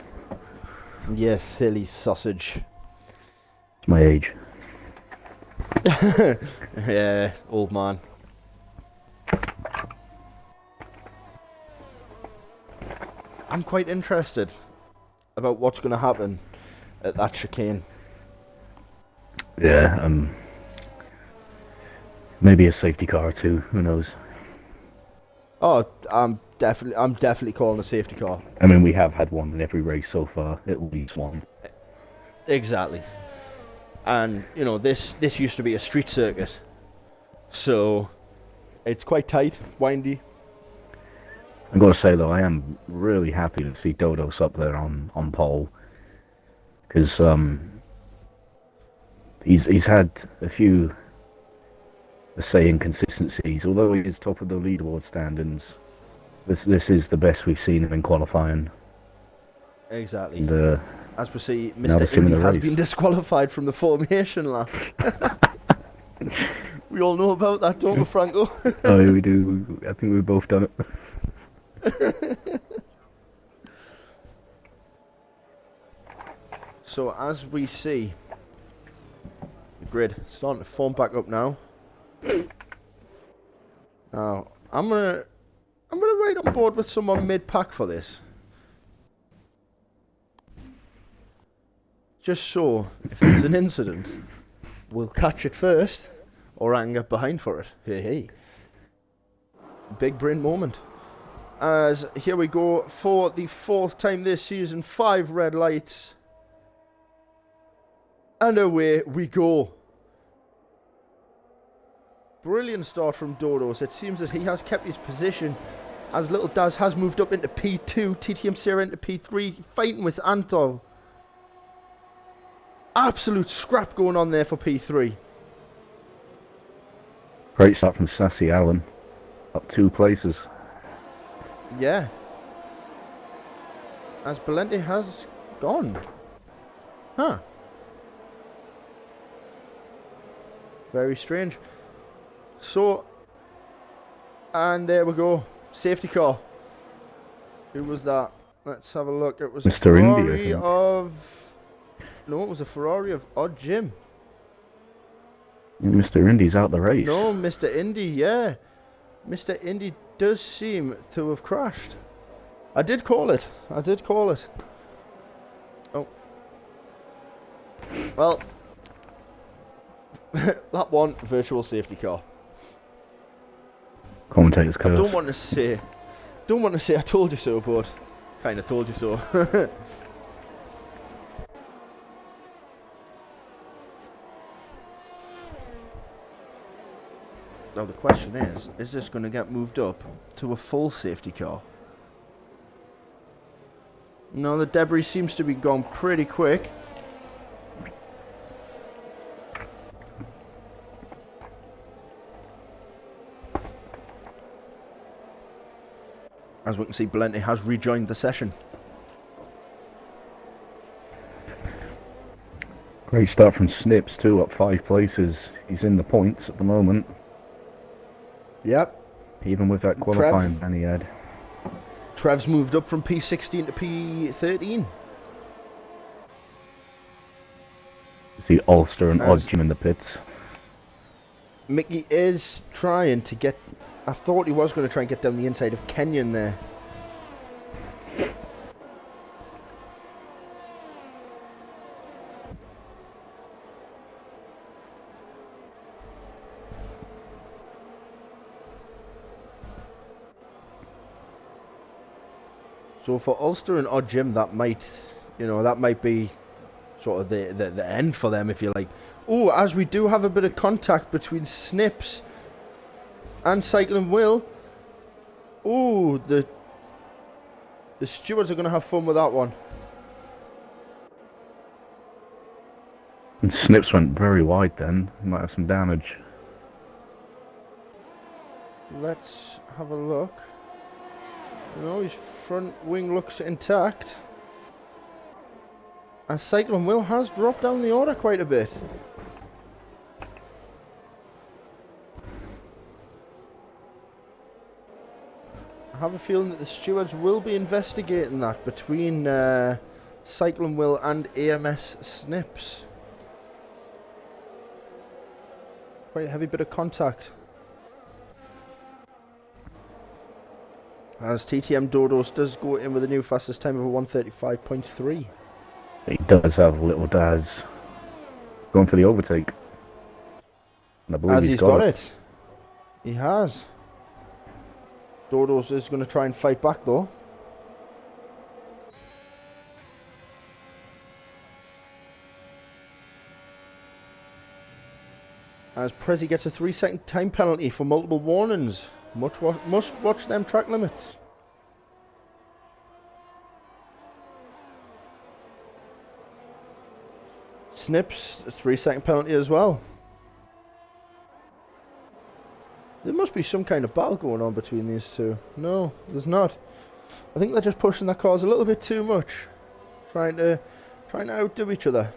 Yes, silly sausage. It's my age. Yeah, old man. I'm quite interested about what's going to happen at that chicane. Yeah, maybe a safety car too. Who knows? Oh, I'm definitely calling a safety car. I mean, we have had one in every race so far. At least one. Exactly. And you know, this used to be a street circuit, so it's quite tight, windy. I've got to say though, I am really happy to see Dodos up there on pole, because he's had a few, let's say, inconsistencies. Although he is top of the leaderboard standings, this is the best we've seen him in qualifying. Exactly. And, as we see, now Mr. in the Indy has race. been disqualified from the formation lap. We all know about that, don't we, Franco? Oh, yeah, we do. I think we've both done it. So as we see, the grid starting to form back up now. Now I'm gonna ride on board with someone mid-pack for this. Just so, if there's an incident, we'll catch it first, or I can get behind for it. Hey, hey. Big brain moment. As here we go for the 4th time this season, 5 red lights. And away we go. Brilliant start from Dodos. It seems that he has kept his position, as Little Daz has moved up into P2, TTM Sierra into P3, fighting with Anthol. Absolute scrap going on there for P3. Great start from Sassy Allen, up 2 places. Yeah. As Belente has gone. Huh. Very strange. So, and there we go. Safety car. Who was that? Let's have a look. It was Mr. a Indy, I Ferrari think. of... No, it was a Ferrari of Odd Jim. Mr. Indy's out the race. No, Mr. Indy, yeah. Mr. Indy does seem to have crashed. I did call it. Oh. Well. Lap 1, virtual safety car. Commentator's I curse. don't want to say I told you so, but kind of told you so. Now the question is this going to get moved up to a full safety car? No, the debris seems to be gone pretty quick. As we can see, Belente has rejoined the session. Great start from Snips too, up 5 places. He's in the points at the moment, Yep. even with that qualifying ban he had. Trev's moved up from P16 to P13. See Ulster and As Odgem in the pits. Mickey is trying to get... I thought he was going to try and get down the inside of Kenyon there. So for Ulster and Odgem, that might, that might be sort of the end for them, if you like. Oh, as we do have a bit of contact between Snips and Cycling Will. Oh, the stewards are going to have fun with that one. And Snips went very wide then. He might have some damage. Let's have a look. His front wing looks intact. And Cycling Will has dropped down the order quite a bit. I have a feeling that the stewards will be investigating that between Cycling Will and AMS Snips. Quite a heavy bit of contact. As TTM Dodos does go in with a new fastest time of a 1:35.3. He does have little Daz going for the overtake. And I believe He's got it. He has. Dodos is going to try and fight back though. As Prezi gets a 3-second time penalty for multiple warnings. Must watch them track limits. Snips, a 3-second penalty as well. There must be some kind of battle going on between these two. No, there's not. I think they're just pushing their cars a little bit too much. Trying to outdo each other.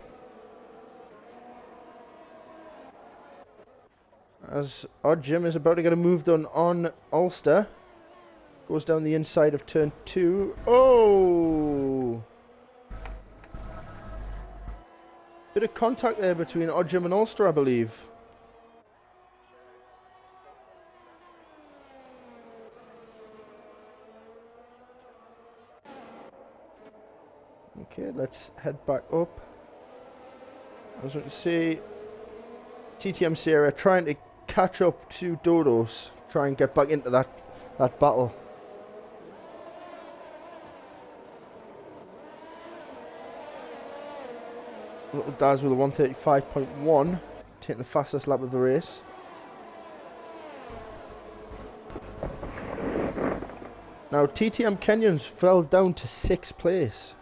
As Odgem is about to get a move done on Ulster. Goes down the inside of turn 2. Oh! Bit of contact there between Odgem and Ulster, I believe. Okay, let's head back up. As we can see, TTM Sierra trying to catch up to Dodos, try and get back into that battle. Little Daz with a 1:35.1, taking the fastest lap of the race. Now TTM Kenyans fell down to 6th place.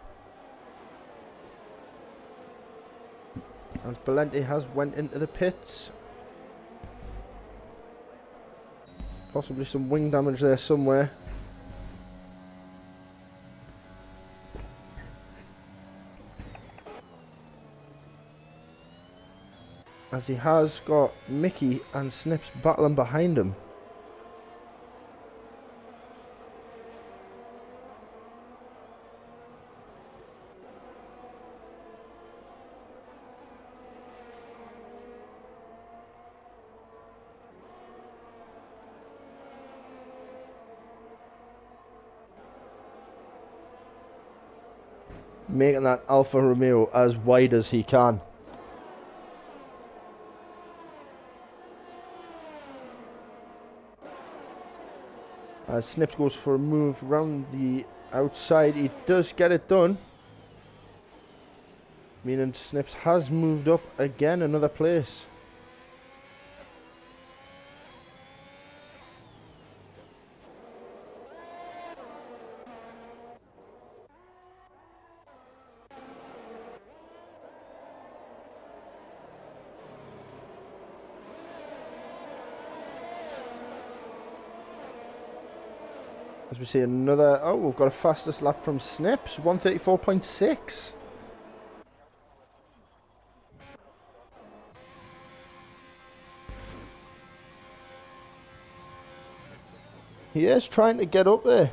As Valenti has went into the pits. Possibly some wing damage there somewhere. As he has got Mickey and Snips battling behind him. Making that Alfa Romeo as wide as he can. As Snips goes for a move round the outside, he does get it done. Meaning Snips has moved up again another place. As we see another... Oh, we've got a fastest lap from Snips. 1:34.6. He is trying to get up there.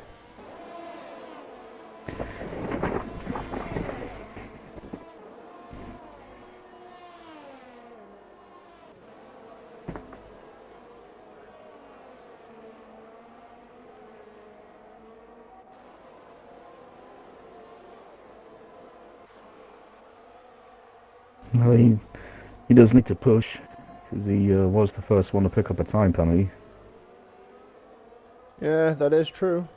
No, he does need to push because he was the first one to pick up a time penalty. Yeah, that is true.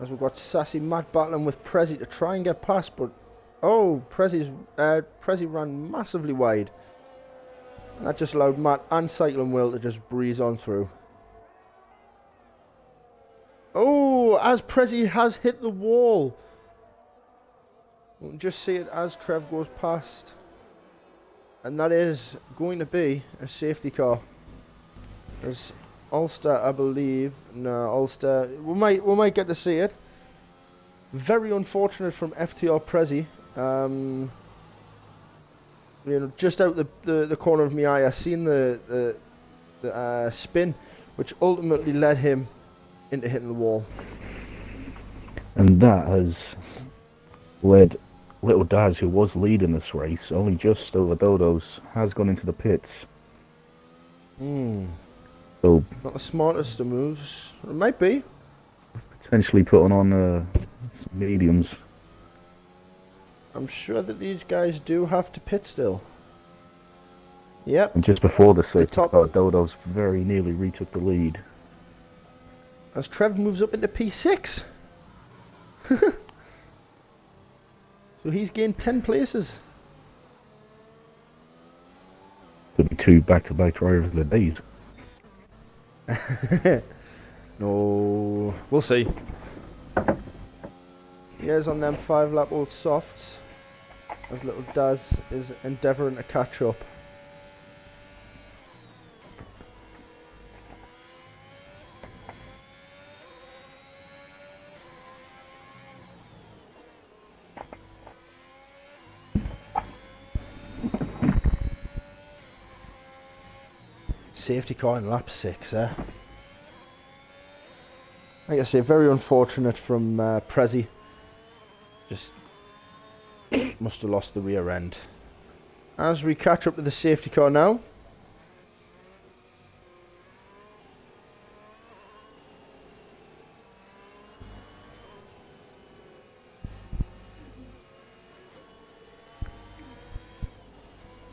As we've got Sassy Matt battling with Prezi to try and get past, but oh, Prezi ran massively wide. And that just allowed Matt and Cycling Will to just breeze on through. Oh, as Prezi has hit the wall. We'll just see it as Trev goes past. And that is going to be a safety car. As Ulster, I believe. No, Ulster. We might get to see it. Very unfortunate from FTR Prezi. Just out the corner of my eye, I seen the spin, which ultimately led him into hitting the wall. And that has led Little Daz, who was leading this race, only just over Dodo's, has gone into the pits. So Not the smartest of moves. It might be. potentially putting on some mediums. I'm sure that these guys do have to pit still. Yep. And just before the safety top- car, Dodo's very nearly retook the lead. As Trev moves up into P6. So he's gained 10 places. Could be 2 back-to-back drivers of the days. No, we'll see. He is on them 5-lap old softs. As Little Daz is endeavouring to catch up. Safety car in lap 6, eh? Like I say, very unfortunate from Prezi. Just must have lost the rear end. As we catch up to the safety car now.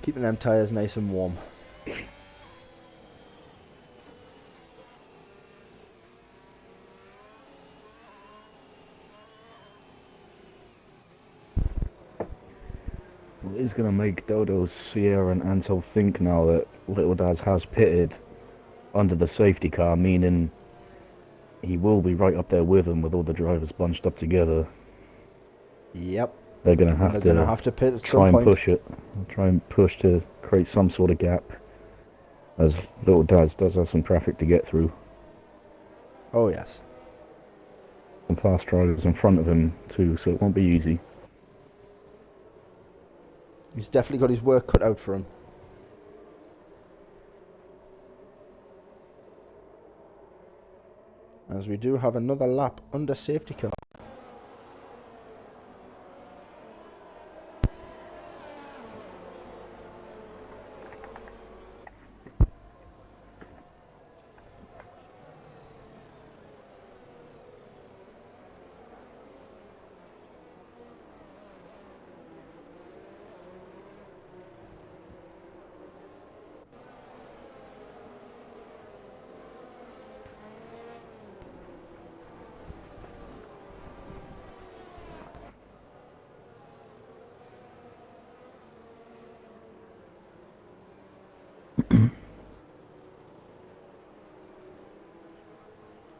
Keeping them tyres nice and warm. Well, it is going to make Dodo, Sierra and Ansel think now that Little Daz has pitted under the safety car, meaning he will be right up there with him with all the drivers bunched up together. Yep. They're going to have to pit at try some and point. push it. Try and push to create some sort of gap, as Little Daz does have some traffic to get through. Oh yes. Some fast drivers in front of him too, so it won't be easy. He's definitely got his work cut out for him. As we do have another lap under safety car.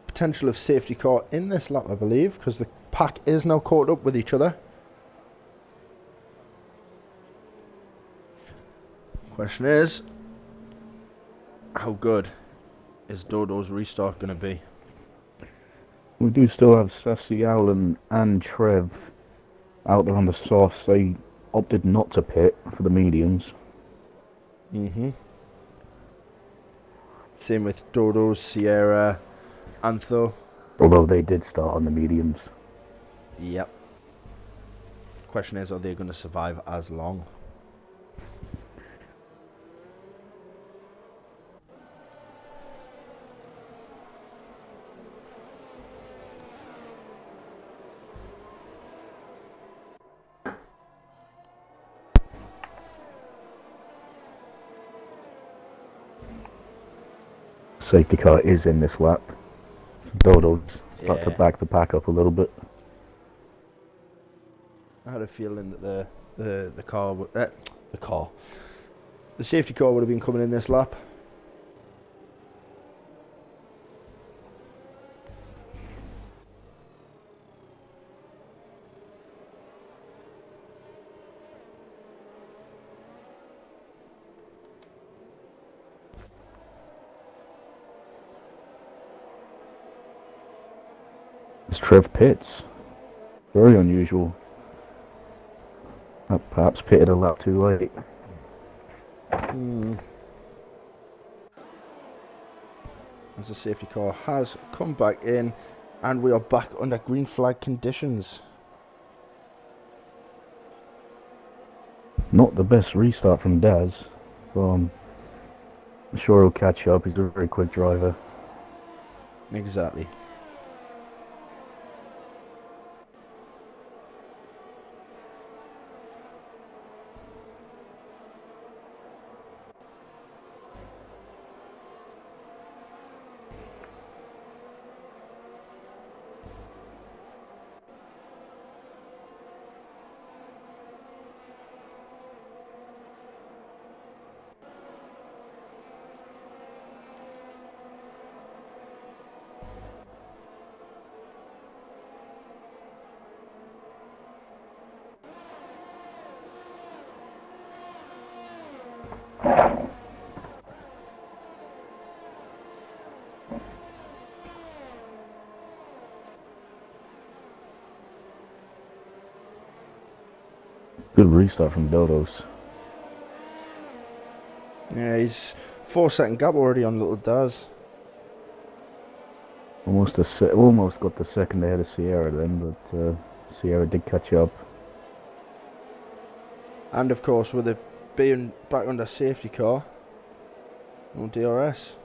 Potential of safety car in this lap, I believe, because the pack is now caught up with each other. Question is, how good is Dodo's restart going to be? We do still have Sassy, Allen and Trev out there on the softs. They opted not to pit for the mediums. Same with Dodo's, Sierra, Antho. Although they did start on the mediums. Yep. Question is, are they going to survive as long? Safety car is in this lap. Dodo's start to Yeah. back the pack up a little bit. I had a feeling that the car, the safety car would have been coming in this lap. It's Trev pits. Very unusual. Perhaps pitted a lap too late. As the safety car has come back in, and we are back under green flag conditions. Not the best restart from Daz. I'm sure he'll catch up. He's a very quick driver. Exactly. Good restart from Dodo's. Yeah, he's 4-second gap already on little Daz. Almost got the second ahead of Sierra then, but Sierra did catch up. And of course, with it being back under safety car, no DRS.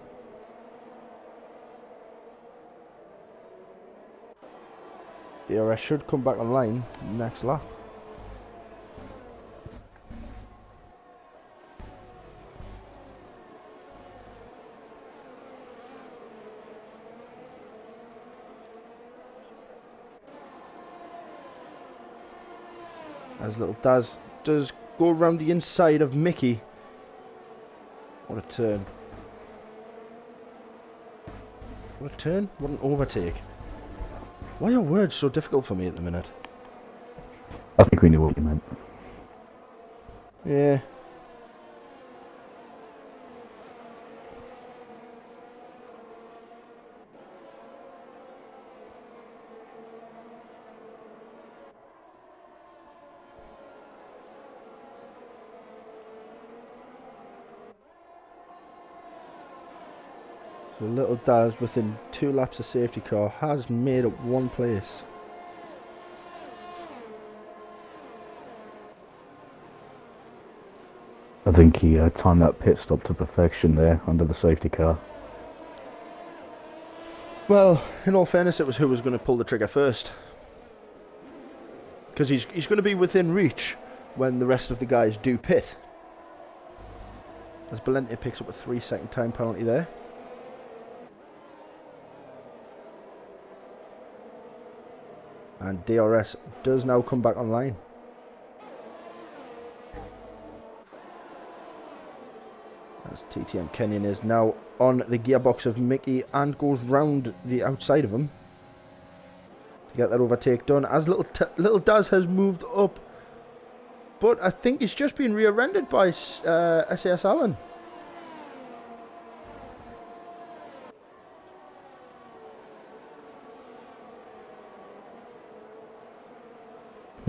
DRS should come back online next lap. As little Daz does go around the inside of Mickey. What a turn. What a turn. What an overtake. Why are words so difficult for me at the minute? I think we knew what you meant. Yeah. So little Daz, within 2 laps of safety car, has made up 1 place. I think he timed that pit stop to perfection there under the safety car. Well, in all fairness, it was who was going to pull the trigger first. Because he's going to be within reach when the rest of the guys do pit. As Valente picks up a 3-second time penalty there. And DRS does now come back online. As TTM Kenyon is now on the gearbox of Mickey and goes round the outside of him to get that overtake done. As little Daz has moved up, but I think he's just been rear-ended by SAS Allen.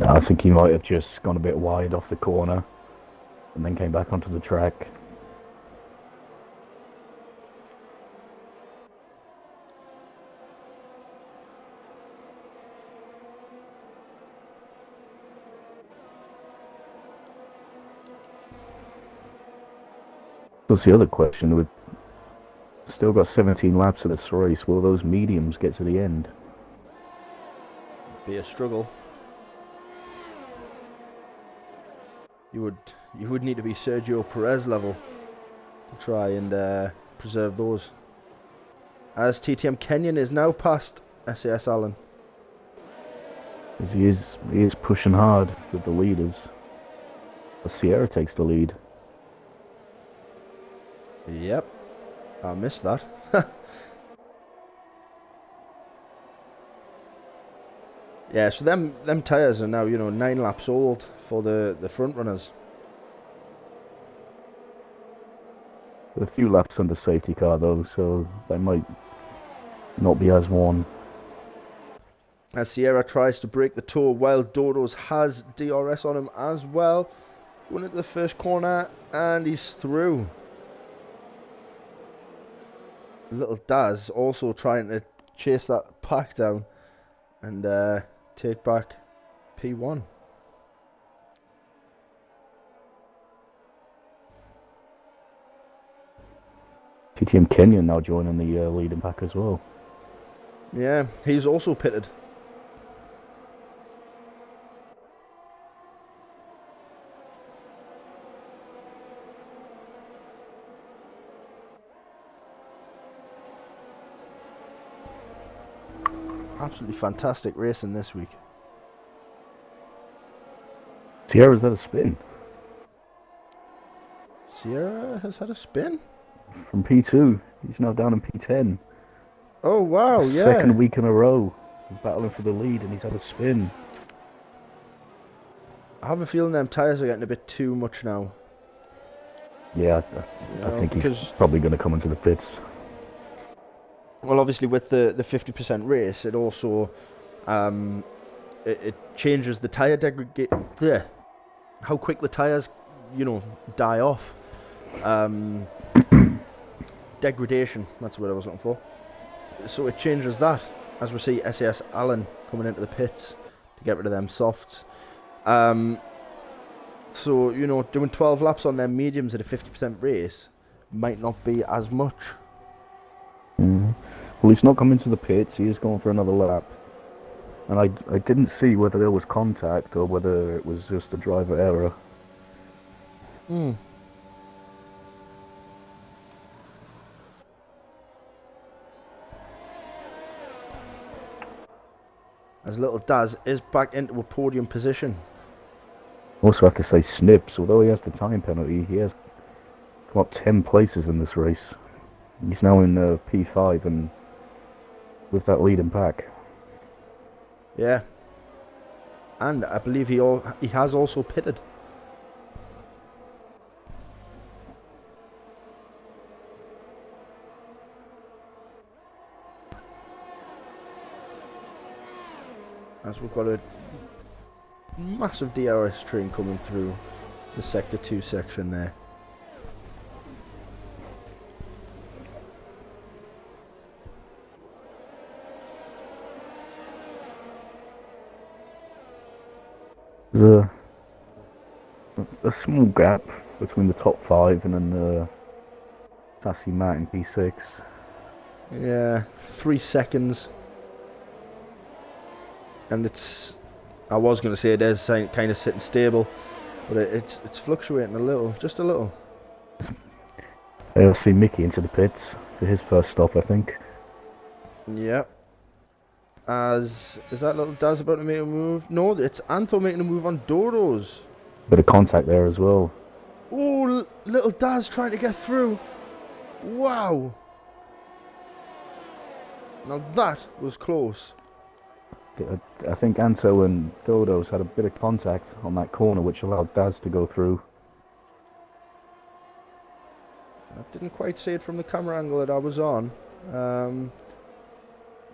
I think he might have just gone a bit wide off the corner and then came back onto the track. That's the other question. We've still got 17 laps of this race. Will those mediums get to the end? Be a struggle. You would need to be Sergio Perez level to try and preserve those. as TTM Kenyon is now past SAS Allen. Because he is pushing hard with the leaders. The Sierra takes the lead. Yep, I missed that. Yeah, so them tyres are now, 9 laps old for the front runners. A few laps under safety car though, so they might not be as worn. As Sierra tries to break the toe while Dodos has DRS on him as well. Going into the first corner and he's through. Little Daz also trying to chase that pack down and take back P1. TTM Kenyon now joining the leading pack as well. Yeah, he's also pitted. Absolutely fantastic racing this week. Sierra's had a spin. Sierra has had a spin? From P2. He's now down in P10. Oh, wow, yeah. Second week in a row. He's battling for the lead and he's had a spin. I have a feeling them tyres are getting a bit too much now. Yeah, I think he's probably going to come into the pits. Well, obviously with the 50% race, it also it changes the tyre how quick the tyres, die off. Degradation, that's what I was looking for. So it changes that as we see SAS Allen coming into the pits to get rid of them softs. So, doing 12 laps on them mediums at a 50% race might not be as much. Well, he's not coming to the pits, he is going for another lap. And I didn't see whether there was contact or whether it was just a driver error. As little Daz is back into a podium position. Also have to say Snips, although he has the time penalty, he has come up 10 places in this race. He's now in P5 and with that leading pack. Yeah. And I believe he has also pitted. As we've got a massive DRS train coming through the Sector 2 section there. There's a small gap between the top 5 and then Sassy Matt in P6. Yeah, 3 seconds. And I was going to say it is kind of sitting stable, but it's fluctuating a little, just a little. I'll see Mickey into the pits for his first stop, I think. Yep. Is that little Daz about to make a move? No, it's Antho making a move on Dodos. Bit of contact there as well. Oh, little Daz trying to get through. Wow. Now that was close. I think Anto and Dodos had a bit of contact on that corner, which allowed Daz to go through. I didn't quite see it from the camera angle that I was on.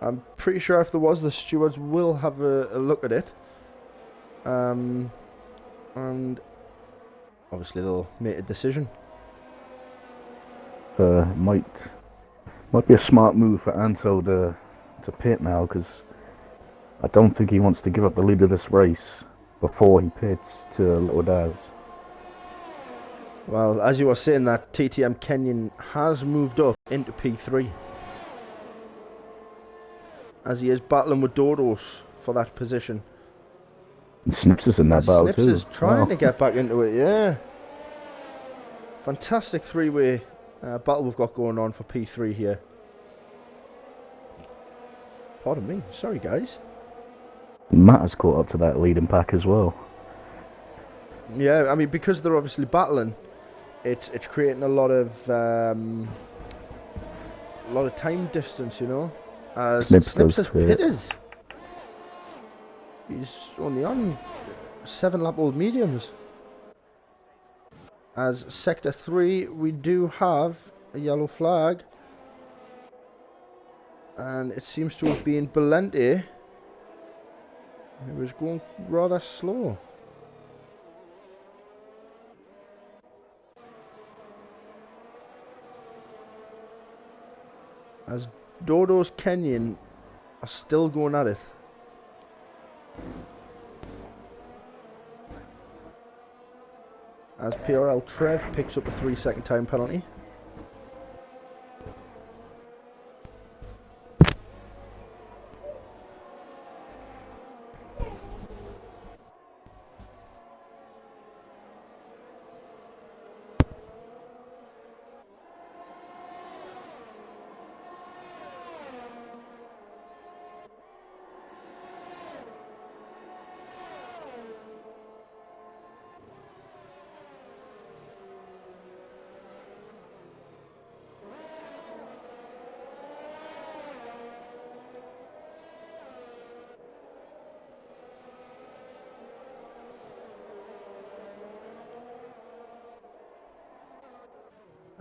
I'm pretty sure if there was, the stewards will have a look at it. And obviously they'll make a decision. Might be a smart move for Anto to pit now, because I don't think he wants to give up the lead of this race before he pits to Little Daz. Well, as you were saying, that TTM Kenyon has moved up into P3. As he is battling with Dodos for that position. And Snips is in that battle Snips too. is trying to get back into it, yeah. Fantastic three-way battle we've got going on for P3 here. Pardon me. Sorry, guys. Matt has caught up to that leading pack as well. Yeah, I mean, because they're obviously battling, it's creating a lot of time distance, you know. As Snips Snips does has fit. pitted. He's only on 7-lap-old mediums. As Sector 3, we do have a yellow flag. And it seems to have been Belente. It was going rather slow. As Dodo's Kenyan are still going at it. As PRL Trev picks up a 3-second time penalty.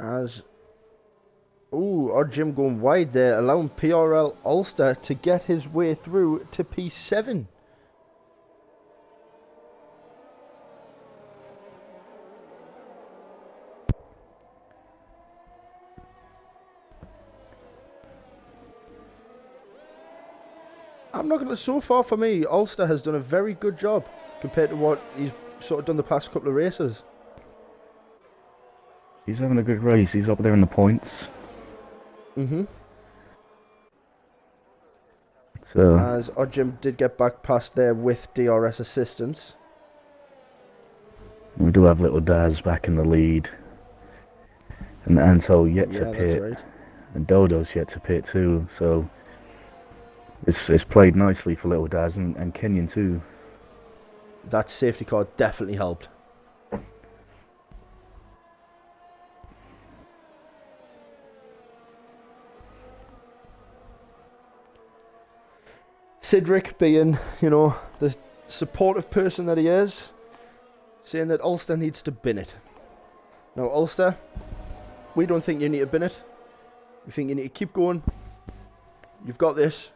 As odd Jim going wide there, allowing PRL Ulster to get his way through to P7. I'm not going to. So far for me, Ulster has done a very good job compared to what he's sort of done the past couple of races. He's having a good race. He's up there in the points. So As Odd Jim did get back past there with DRS assistance. we do have Little Daz back in the lead. And Anto yet to pit. That's right. And Dodo's yet to pit too. So it's played nicely for Little Daz and Kenyan too. That safety car definitely helped. Cedric being, the supportive person that he is, saying that Ulster needs to bin it. Now, Ulster, we don't think you need to bin it. We think you need to keep going. You've got this.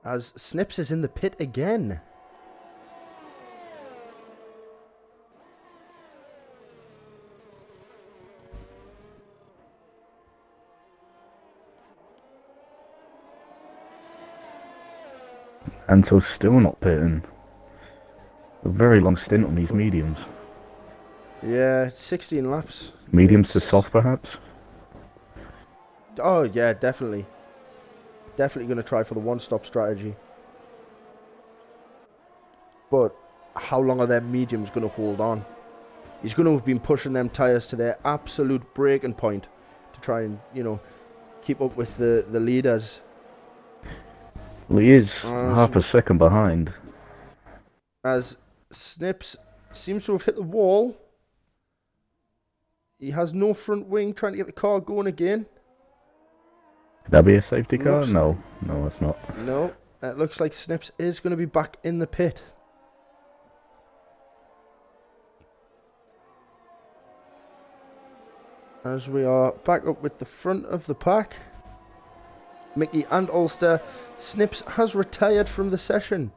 As Snips is in the pit again. Anto's still not pitting. A very long stint on these mediums. Yeah, 16 laps. Mediums to soft, perhaps? Oh, yeah, definitely. Definitely going to try for the one-stop strategy. But how long are their mediums going to hold on? He's going to have been pushing them tyres to their absolute breaking point to try and, keep up with the leaders. Well, he is half a second behind. As Snips seems to have hit the wall. He has no front wing, trying to get the car going again. Could that be a safety car? No, it's not. No, it looks like Snips is going to be back in the pit. As we are back up with the front of the pack. Mickey and Ulster. Snips has retired from the session.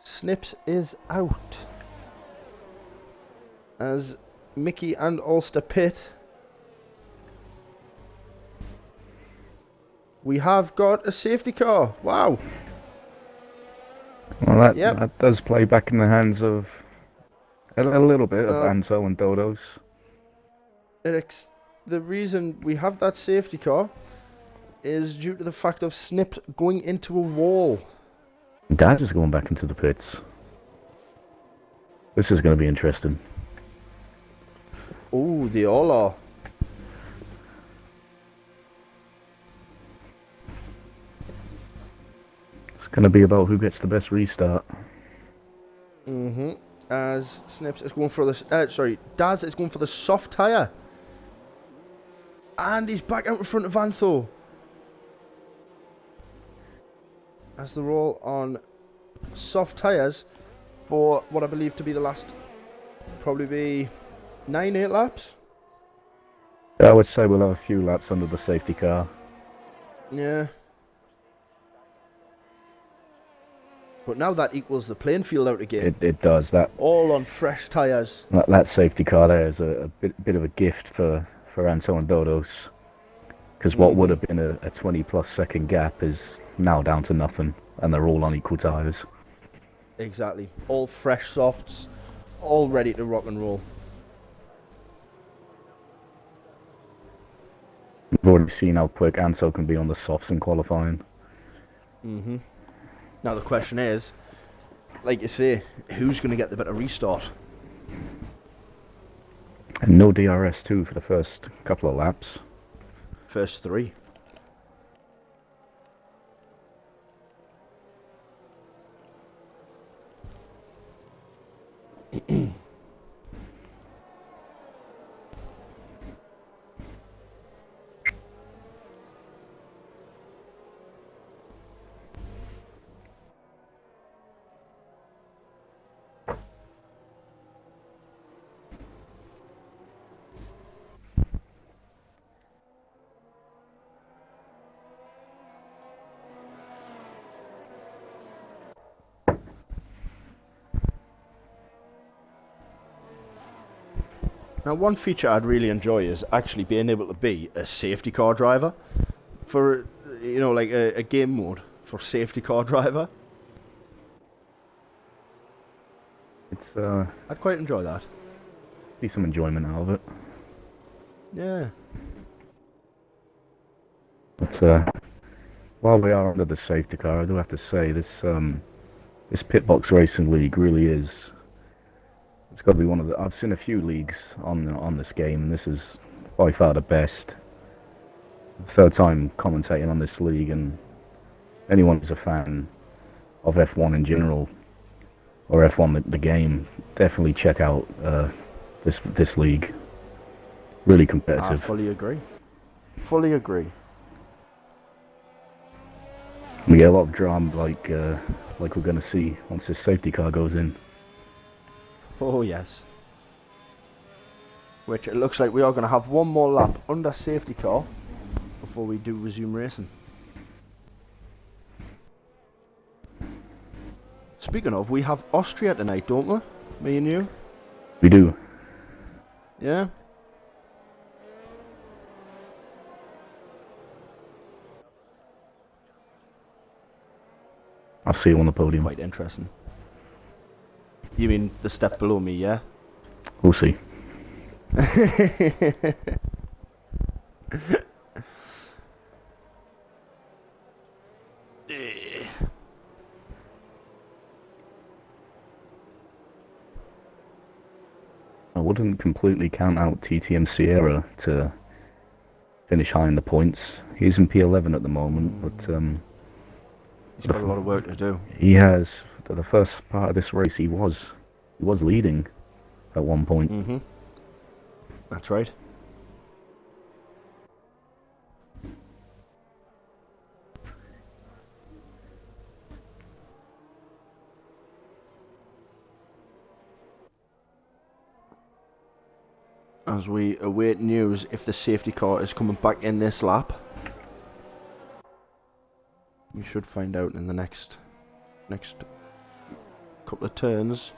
Snips is out. As Mickey and Ulster pit. We have got a safety car. Wow. Well, that does play back in the hands of a little bit of Anto and Dodos. The reason we have that safety car is due to the fact of Snips going into a wall. Dad is going back into the pits. This is going to be interesting. Oh, they all are. It's going to be about who gets the best restart. As Snips is going for the... Daz is going for the soft tyre. And he's back out in front of Vantho. As they're all on soft tyres for what I believe to be the last... Probably be 9-8 laps. I would say we'll have a few laps under the safety car. Yeah. But now that equals the playing field out again. It does. That all on fresh tyres. That safety car there is a bit of a gift for Anton Dodos. Because what would have been a 20-plus second gap is now down to nothing. And they're all on equal tyres. Exactly. All fresh softs. All ready to rock and roll. We've already seen how quick Ansel can be on the softs in qualifying. Now the question is, like you say, who's going to get the better restart? And no DRS too for the first couple of laps. First 3. Now, one feature I'd really enjoy is actually being able to be a safety car driver for, you know, like a game mode for safety car driver. It's I'd quite enjoy that. be some enjoyment out of it. Yeah. But while we are under the safety car, I do have to say this Pitbox Racing League really is. It's got to be one of the. I've seen a few leagues on this game, and this is by far the best. Third time commentating on this league, and anyone who's a fan of F1 in general, or F1 the game, definitely check out this league. Really competitive. I fully agree. Fully agree. We get a lot of drama, like we're going to see once this safety car goes in. Oh, yes. Which it looks like we are going to have one more lap under safety car before we do resume racing. Speaking of, we have Austria tonight, don't we? Me and you? We do. Yeah? I'll see you on the podium. Quite interesting. You mean the step below me, yeah? We'll see. I wouldn't completely count out TTM Sierra to finish high in the points. He's in P11 at the moment, but He's got a lot of work to do. he has. For the first part of this race, he was leading at one point. That's right. As we await news if the safety car is coming back in this lap. We should find out in the next couple of turns.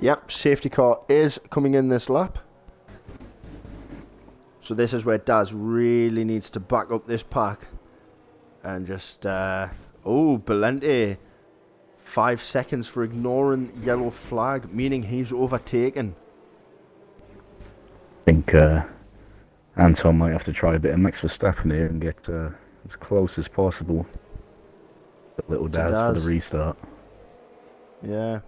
Yep, safety car is coming in this lap. So this is where Daz really needs to back up this pack. And just, oh, Belente. 5 seconds for ignoring yellow flag, meaning he's overtaken. I think Anton might have to try a bit of Max Verstappen here and get as close as possible. But little Daz for the restart. Yeah.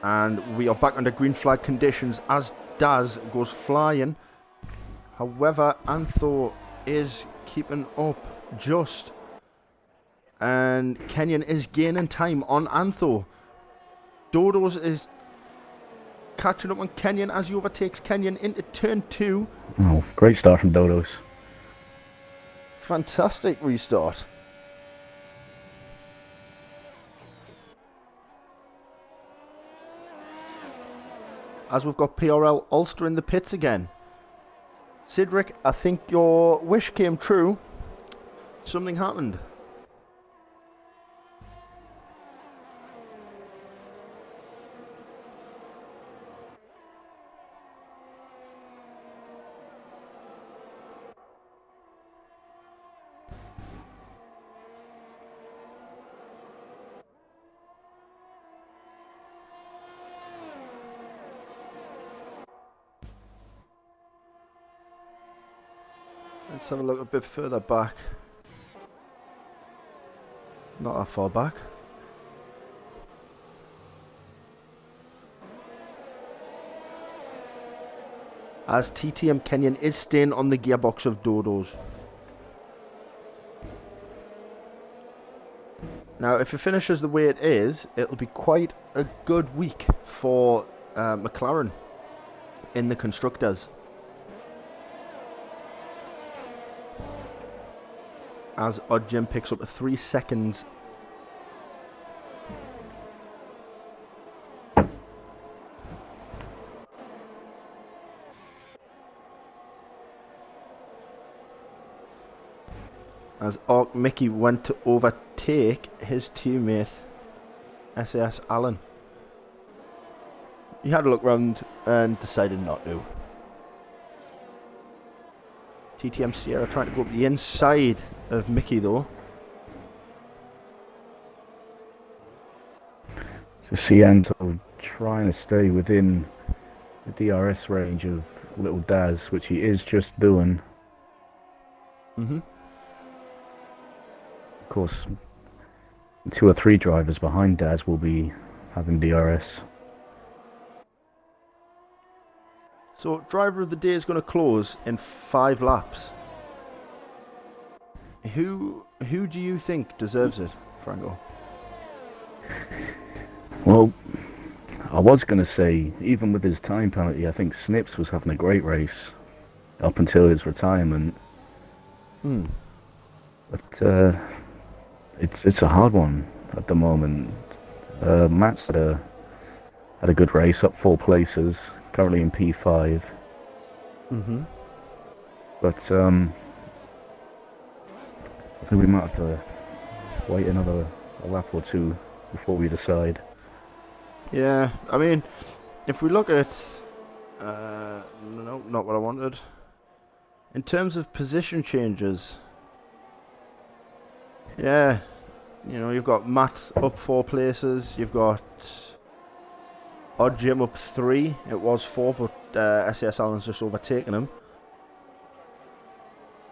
And we are back under green flag conditions as Daz goes flying. However, Antho is keeping up just. And Kenyon is gaining time on Antho. Dodos is catching up on Kenyon as he overtakes Kenyon into turn 2. Oh, great start from Dodos. Fantastic restart. As we've got PRL Ulster in the pits again. Cedric, I think your wish came true. Something happened. Let's have a look a bit further back. Not that far back. As TTM Kenyon is staying on the gearbox of Dodos. Now, if it finishes the way it is, it'll be quite a good week for McLaren in the Constructors. As Odd Jim picks up a 3 seconds. As Ark Mickey went to overtake his teammate SAS Allen. He had a look round and decided not to. TTM Sierra trying to go up the inside of Mickey though. So Cianto trying to stay within the DRS range of Little Daz, which he is just doing. Of course, 2 or 3 drivers behind Daz will be having DRS. So, driver of the day is going to close in 5 laps. Who do you think deserves it, Franco? Well, I was going to say, even with his time penalty, I think Snips was having a great race up until his retirement. But it's a hard one at the moment. Matt's had a good race, up 4 places, currently in P5. But I think we might have to wait another lap or 2 before we decide. Yeah, I mean, if we look at... no, not what I wanted. In terms of position changes... Yeah, you know, you've got Matt up 4 places, you've got Odd Jim up 3, it was 4, but SAS Allen's just overtaken him.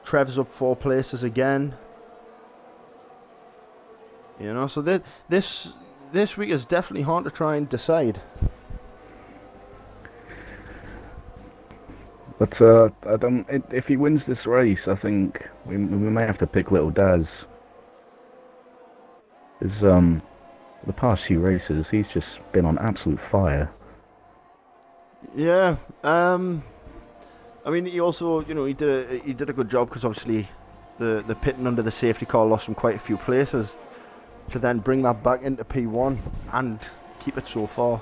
Trev's up 4 places again. You know, so this week is definitely hard to try and decide. But I don't. If he wins this race, I think we may have to pick Little Daz. Because the past few races, he's just been on absolute fire. Yeah. I mean, he also, you know, he did a good job because obviously the pitting under the safety car lost him quite a few places. To then bring that back into P1 and keep it so far,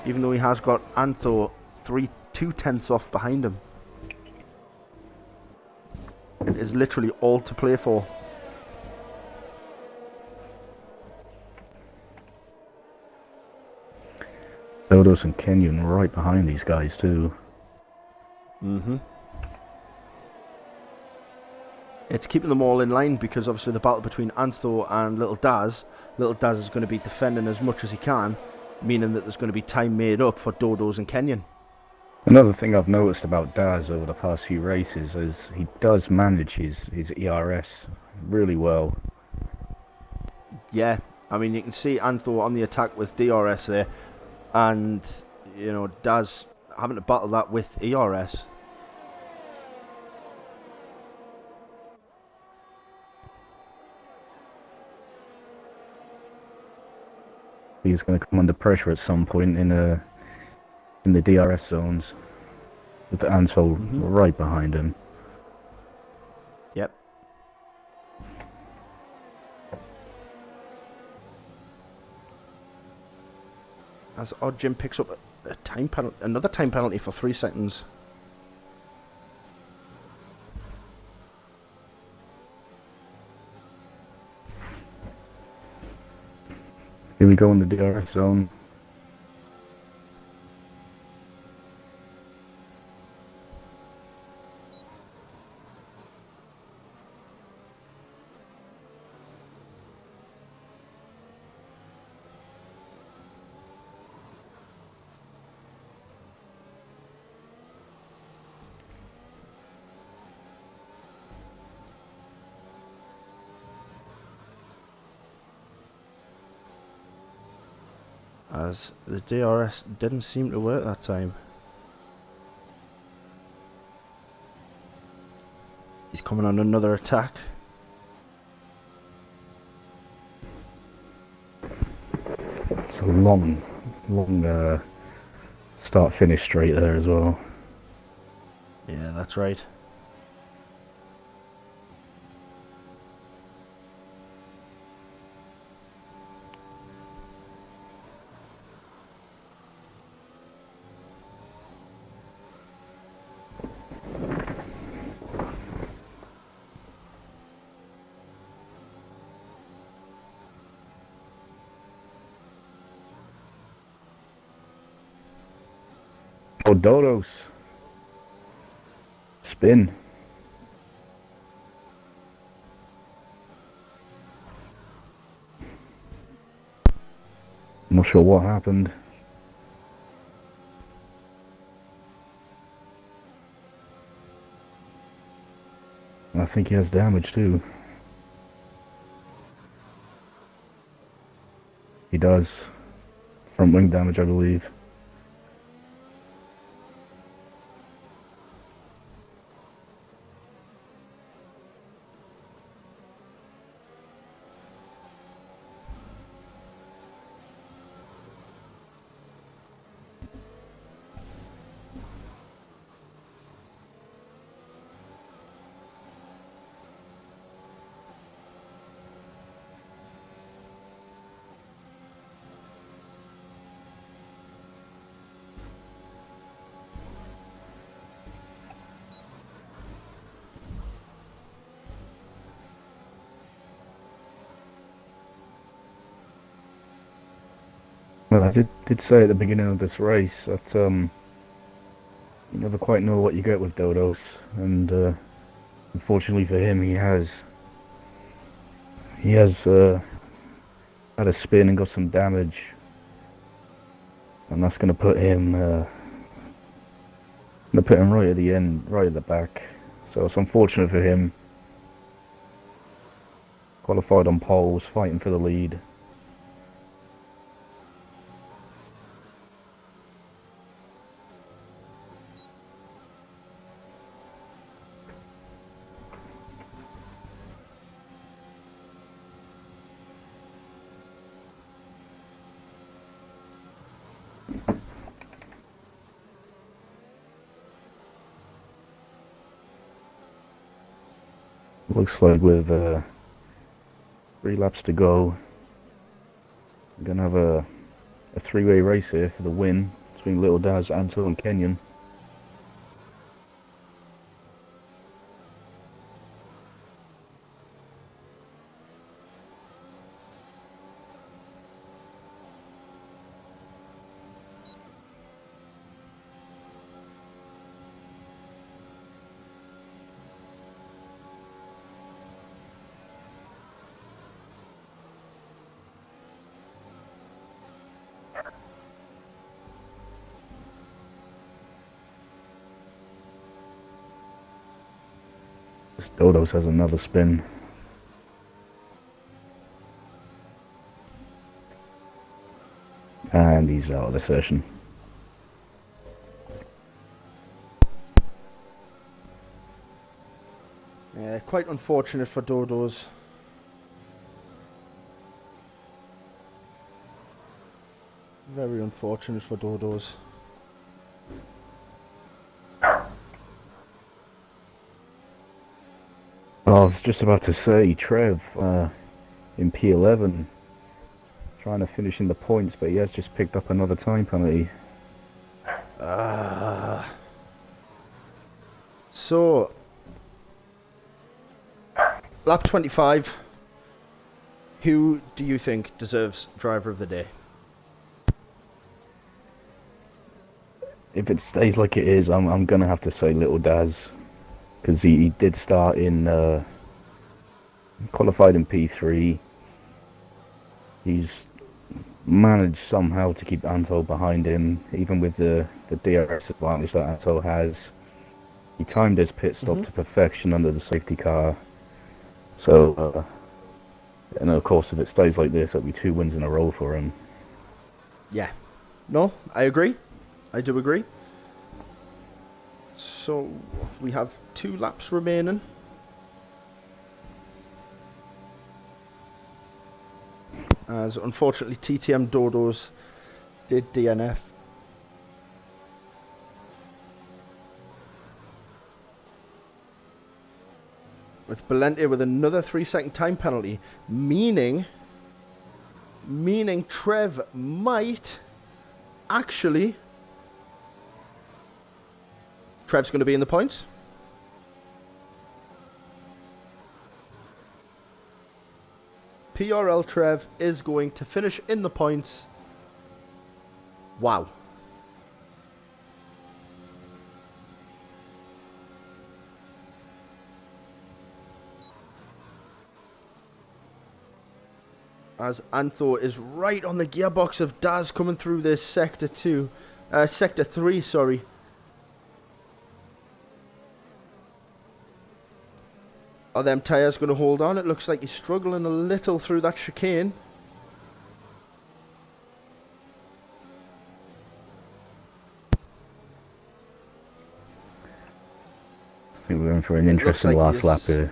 even though he has got Antho 2 tenths off behind him. It is literally all to play for. Dodos and Kenyon right behind these guys too. It's keeping them all in line because obviously the battle between Antho and Little Daz is going to be defending as much as he can, meaning that there's going to be time made up for Dodos and Kenyon. Another thing I've noticed about Daz over the past few races is he does manage his ERS really well. Yeah, I mean, you can see Antho on the attack with DRS there. and you know Daz having to battle that with ERS. He's going to come under pressure at some point in the DRS zones, with the Ansel right behind him. Yep. As Odd Jim picks up a time penalty, another time penalty for 3 seconds. Here we go in the DRS zone. As the DRS didn't seem to work that time. He's coming on another attack. It's a long start-finish straight there as well. Yeah, that's right. Oh, Dodos. Spin. I'm not sure what happened. I think he has damage too. He does. Front wing damage, I believe. Well, I did say at the beginning of this race that you never quite know what you get with Dodos, and unfortunately for him, he has had a spin and got some damage, and that's going to put him right at the end, right at the back. So it's unfortunate for him. Qualified on poles, fighting for the lead. Looks like with 3 laps to go, we're going to have a 3-way race here for the win between Little Daz, Anto and Kenyon. Dodos has another spin. And time he's out of the session. Yeah, quite unfortunate for Dodos. Very unfortunate for Dodos. Oh, I was just about to say, Trev, in P11, trying to finish in the points, but he has just picked up another time penalty. So, lap 25. Who do you think deserves driver of the day? If it stays like it is, I'm gonna have to say Little Daz, because he did start in qualified in P3. He's managed somehow to keep Anto behind him, even with the DRS advantage that Anto has. He timed his pit stop to perfection under the safety car. So, and of course, if it stays like this, it'll be 2 wins in a row for him. Yeah. No, I agree. I do agree. So, we have 2 laps remaining. As unfortunately TTM Dodos did DNF. With Belente with another 3-second time penalty, meaning Trev might actually... Trev's going to be in the points. PRL Trev is going to finish in the points. Wow. As Antho is right on the gearbox of Daz coming through this sector 3, sorry. Are them tyres going to hold on? It looks like he's struggling a little through that chicane. I think we're in for an interesting last lap here.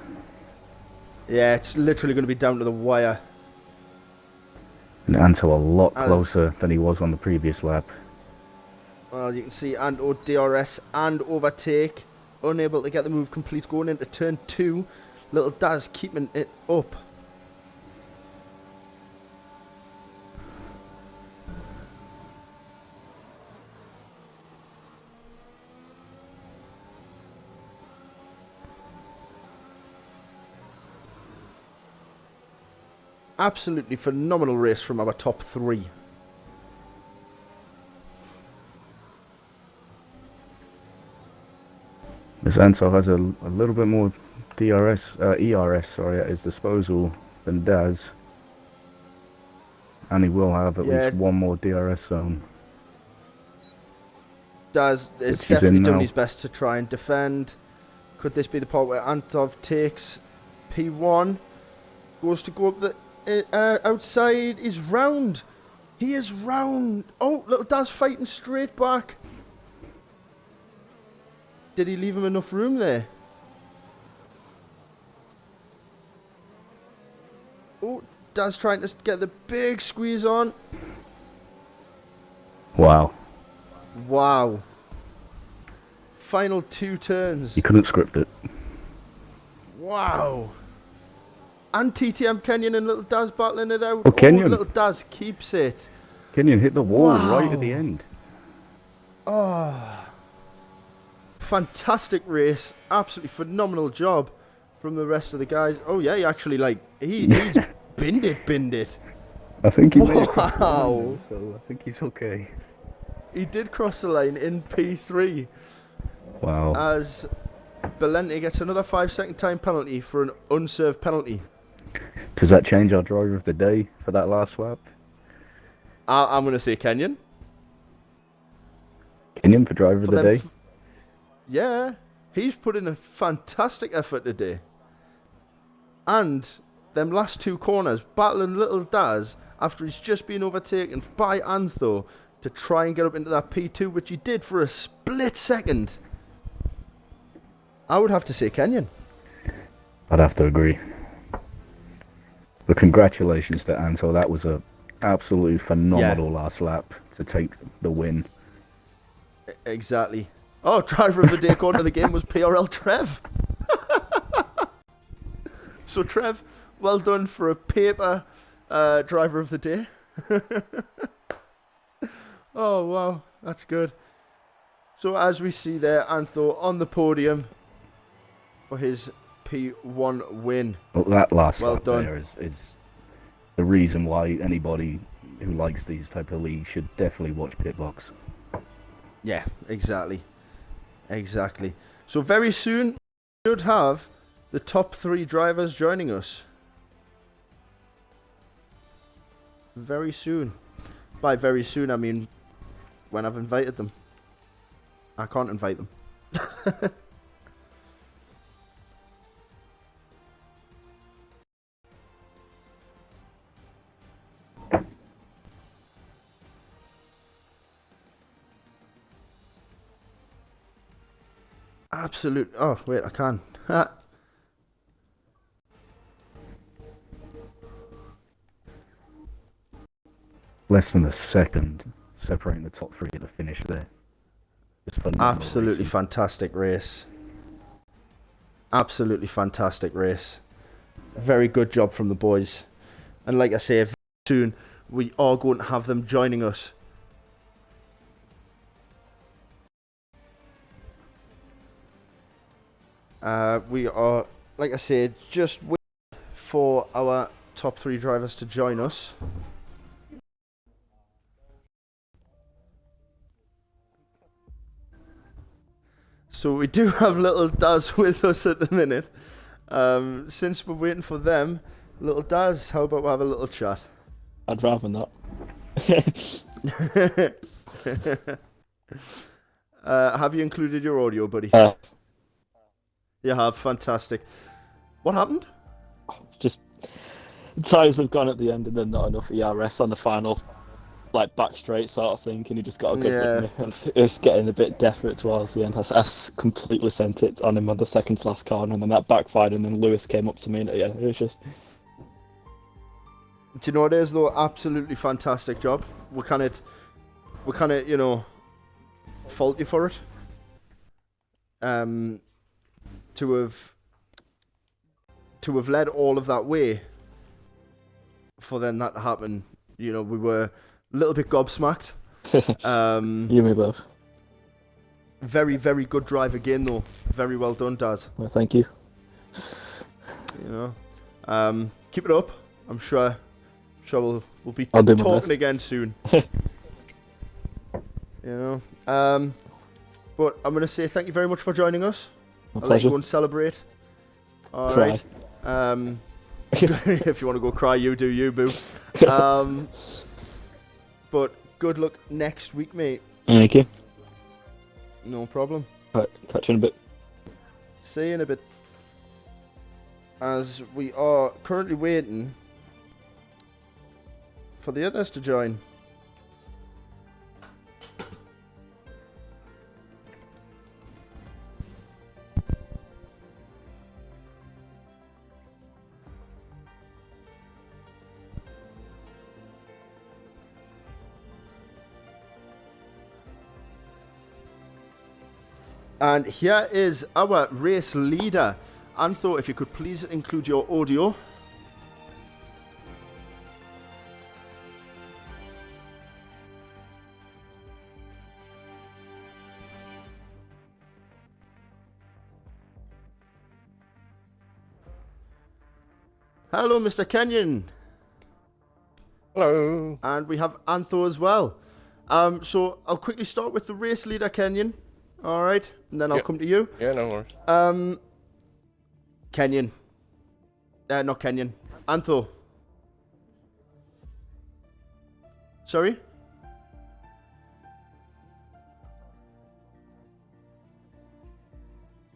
Yeah, it's literally going to be down to the wire. And Anto a lot closer than he was on the previous lap. Well, you can see Anto DRS and overtake. Unable to get the move complete going into turn 2. Little Daz keeping it up. Absolutely phenomenal race from our top 3. As Anto has a little bit more ERS, sorry, at his disposal than Daz. And he will have at least one more DRS zone. Daz is definitely doing his best to try and defend. Could this be the part where Antov takes P1? Goes to go up the outside. He's round. He is round. Oh, little Daz fighting straight back. Did he leave him enough room there? Oh, Daz trying to get the big squeeze on. Wow. Wow. Final 2 turns. He couldn't script it. Wow. And TTM Kenyon and Little Daz battling it out. Oh, Kenyon. Little Daz keeps it. Kenyon hit the wall right at the end. Oh. Fantastic race. Absolutely phenomenal job from the rest of the guys. Oh yeah, he actually he's binned it. I think he made it across the Wow. line, so I think he's okay. He did cross the line in P3. Wow. As Belente gets another 5-second time penalty for an unserved penalty. Does that change our driver of the day for that last lap? I'm going to say Kenyon. Kenyon for driver of the day? Yeah, he's put in a fantastic effort today. And them last two corners, battling little Daz after he's just been overtaken by Antho to try and get up into that P2, which he did for a split second. I would have to say Kenyon. I'd have to agree. But congratulations to Anto. That was a absolutely phenomenal last lap to take the win. Exactly. Oh, driver of the day according to the game was PRL Trev. So Trev, well done for a paper driver of the day. Oh wow, that's good. So as we see there, Antho on the podium for his P1 win. Well, that last Well lap done. there is the reason why anybody who likes these type of leagues should definitely watch Pitbox. Yeah, exactly. Exactly. So very soon, we should have the top 3 drivers joining us. Very soon. By very soon, I mean when I've invited them. I can't invite them. Absolute. Oh, wait, I can. Less than a second separating the top 3 at the finish there. It's phenomenal Absolutely racing. fantastic race. Absolutely fantastic race. Very good job from the boys. And like I say, very soon we are going to have them joining us. We are, like I said, just waiting for our top 3 drivers to join us. So we do have little Daz with us at the minute. Since we're waiting for them, little Daz, how about we have a little chat? I'd rather not. Have you included your audio, buddy? You have, fantastic. What happened? Just the tyres have gone at the end and then not enough ERS on the final, like back straight sort of thing, and he just got a good hit me. And it was getting a bit desperate towards the end. I completely sent it on him on the second to last corner, and then that backfired, and then Lewis came up to me, and it was just... Do you know what it is though? Absolutely fantastic job. We kind of, you know, fault you for it. To have led all of that way for then that to happen, you know, we were a little bit gobsmacked. You and me both. Very, very good drive again though. Very well done, Daz. Well, thank you. You know, keep it up. I'm sure we'll be I'll do my talking best. again soon. You know, but I'm gonna say thank you very much for joining us. My I'll let pleasure. you go and celebrate. All Cry. right. If you want to go cry, you do you, boo. But good luck next week, mate. Thank you. No problem. Right, catch you in a bit. See you in a bit. As we are currently waiting for the others to join. And here is our race leader. Antho, if you could please include your audio. Hello, Mr. Kenyon. Hello. And we have Antho as well. So I'll quickly start with the race leader, Kenyon. All right, and then I'll Yep. come to you. Yeah, no worries. Kenyon. Not Kenyon. Antho. Sorry?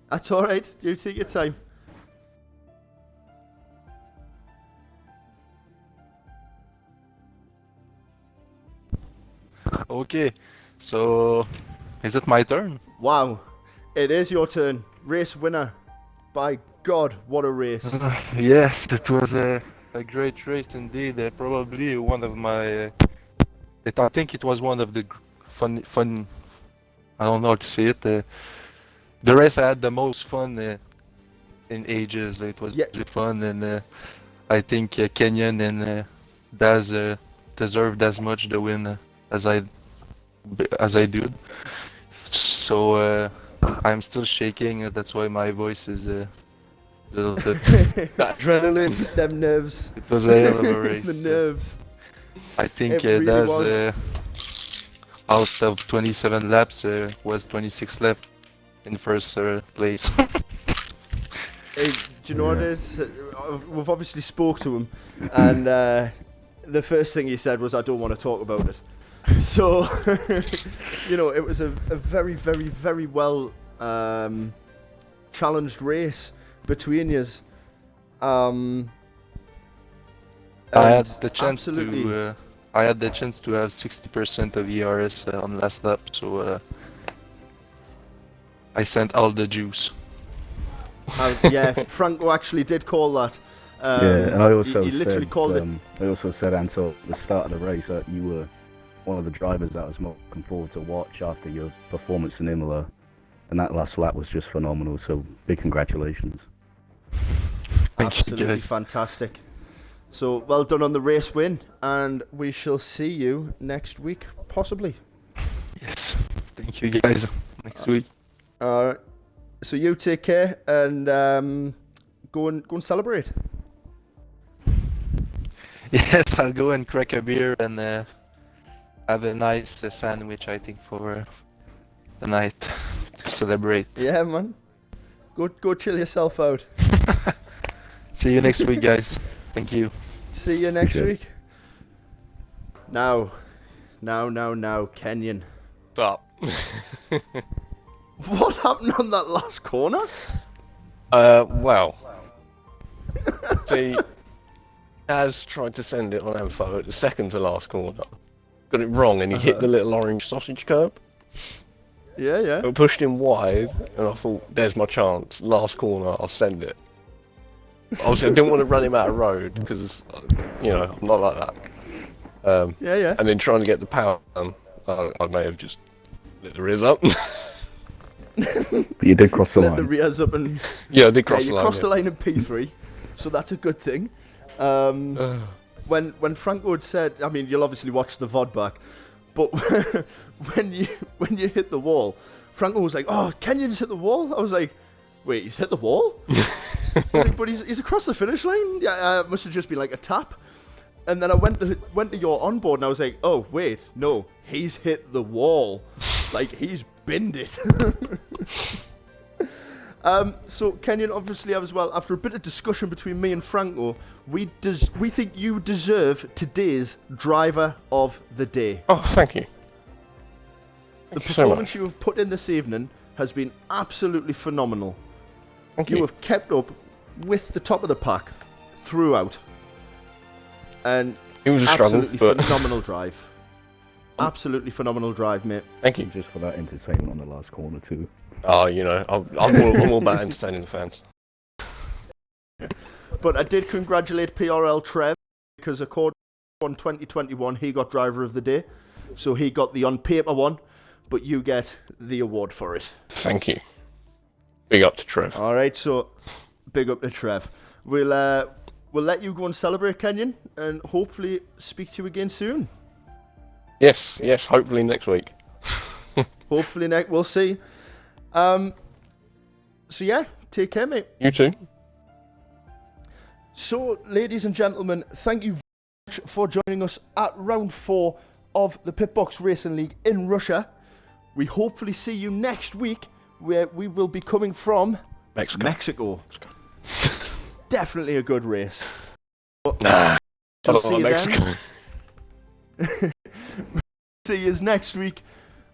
That's alright. You take your time. Okay, so is it my turn? Wow, it is your turn. Race winner. By God, what a race. Yes, it was a great race indeed. Probably one of my. I think it was one of the fun. I don't know how to say it. The race I had the most fun in ages. It was Yeah. really fun, and I think Kenyon and Daz deserved as much the win as I did. So I'm still shaking. That's why my voice is a little bit. Adrenaline. Them nerves. It was a hell of a race. The nerves. I think It really Daz was. out of 27 laps was 26 left in first place. Hey, do you know what it is? We've obviously spoke to him, and the first thing he said was, "I don't want to talk about it." So, it was a very, very, very well challenged race between yous. I had the chance absolutely. to I had the chance to have 60% of ERS on last lap, so I sent all the juice. Yeah, Franco actually did call that. Yeah, and I also he literally said, called it. I also said, Anto, at the start of the race, that you were one of the drivers that I was most looking forward to watch after your performance in Imola, and that last lap was just phenomenal. So big congratulations. Thank you, Absolutely guys. fantastic. So well done on the race win, and we shall see you next week, possibly. Yes, thank you, guys. Next week. So you take care and go and celebrate. Yes, I'll go and crack a beer and have a nice sandwich, I think, for the night to celebrate. Yeah, man. Go chill yourself out. See you next week, guys. Thank you. See you next Appreciate it. week. Now, Kenyon. Stop. What happened on that last corner? Well. See,Az tried to send it on info at the second to last corner. Got it wrong and he hit the little orange sausage curb. Yeah. It pushed him wide and I thought, there's my chance. Last corner, I'll send it. Obviously, I didn't want to run him out of road because, I'm not like that. Yeah. And then trying to get the power, I may have just lit the rears up. But you did cross the Let the line. rears up and Yeah, I did cross you the line. crossed the line in P3, so that's a good thing. When Franco had said, I mean, you'll obviously watch the VOD back, but when you hit the wall, Franco was like, "Oh, Kenyon's hit the wall." I was like, "Wait, he's hit the wall?" But he's across the finish line. Yeah, it must have just been like a tap. And then I went to your onboard and I was like, "Oh wait, no, he's hit the wall, like he's binned it." So Kenyon, obviously, as well, after a bit of discussion between me and Franco, we think you deserve today's driver of the day. Oh, thank you. The Thank you so performance much. you have put in this evening has been absolutely phenomenal. Thank You you. have kept up with the top of the pack throughout. And It was a struggle, absolutely but phenomenal drive. Absolutely phenomenal drive, mate. thank you. Just for that entertainment on the last corner too. Oh, I'm all about entertaining the fans. But I did congratulate PRL Trev because according to 2021, he got driver of the day. So he got the on paper one, but you get the award for it. Thank you. Big up to Trev. All right, so big up to Trev. We'll let you go and celebrate, Kenyon, and hopefully speak to you again soon. Yes, hopefully next week. Hopefully next, we'll see. So yeah, take care, mate. You too. So, ladies and gentlemen, thank you very much for joining us at round 4 of the Pitbox Racing League in Russia. We hopefully see you next week, where we will be coming from Mexico. Definitely a good race. Nah, I We'll don't see like you Mexico. then. See you next week.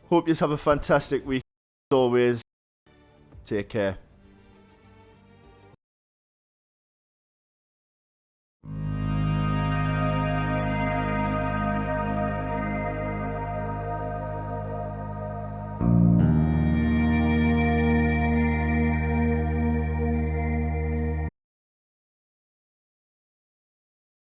Hope you have a fantastic week. As always, take care.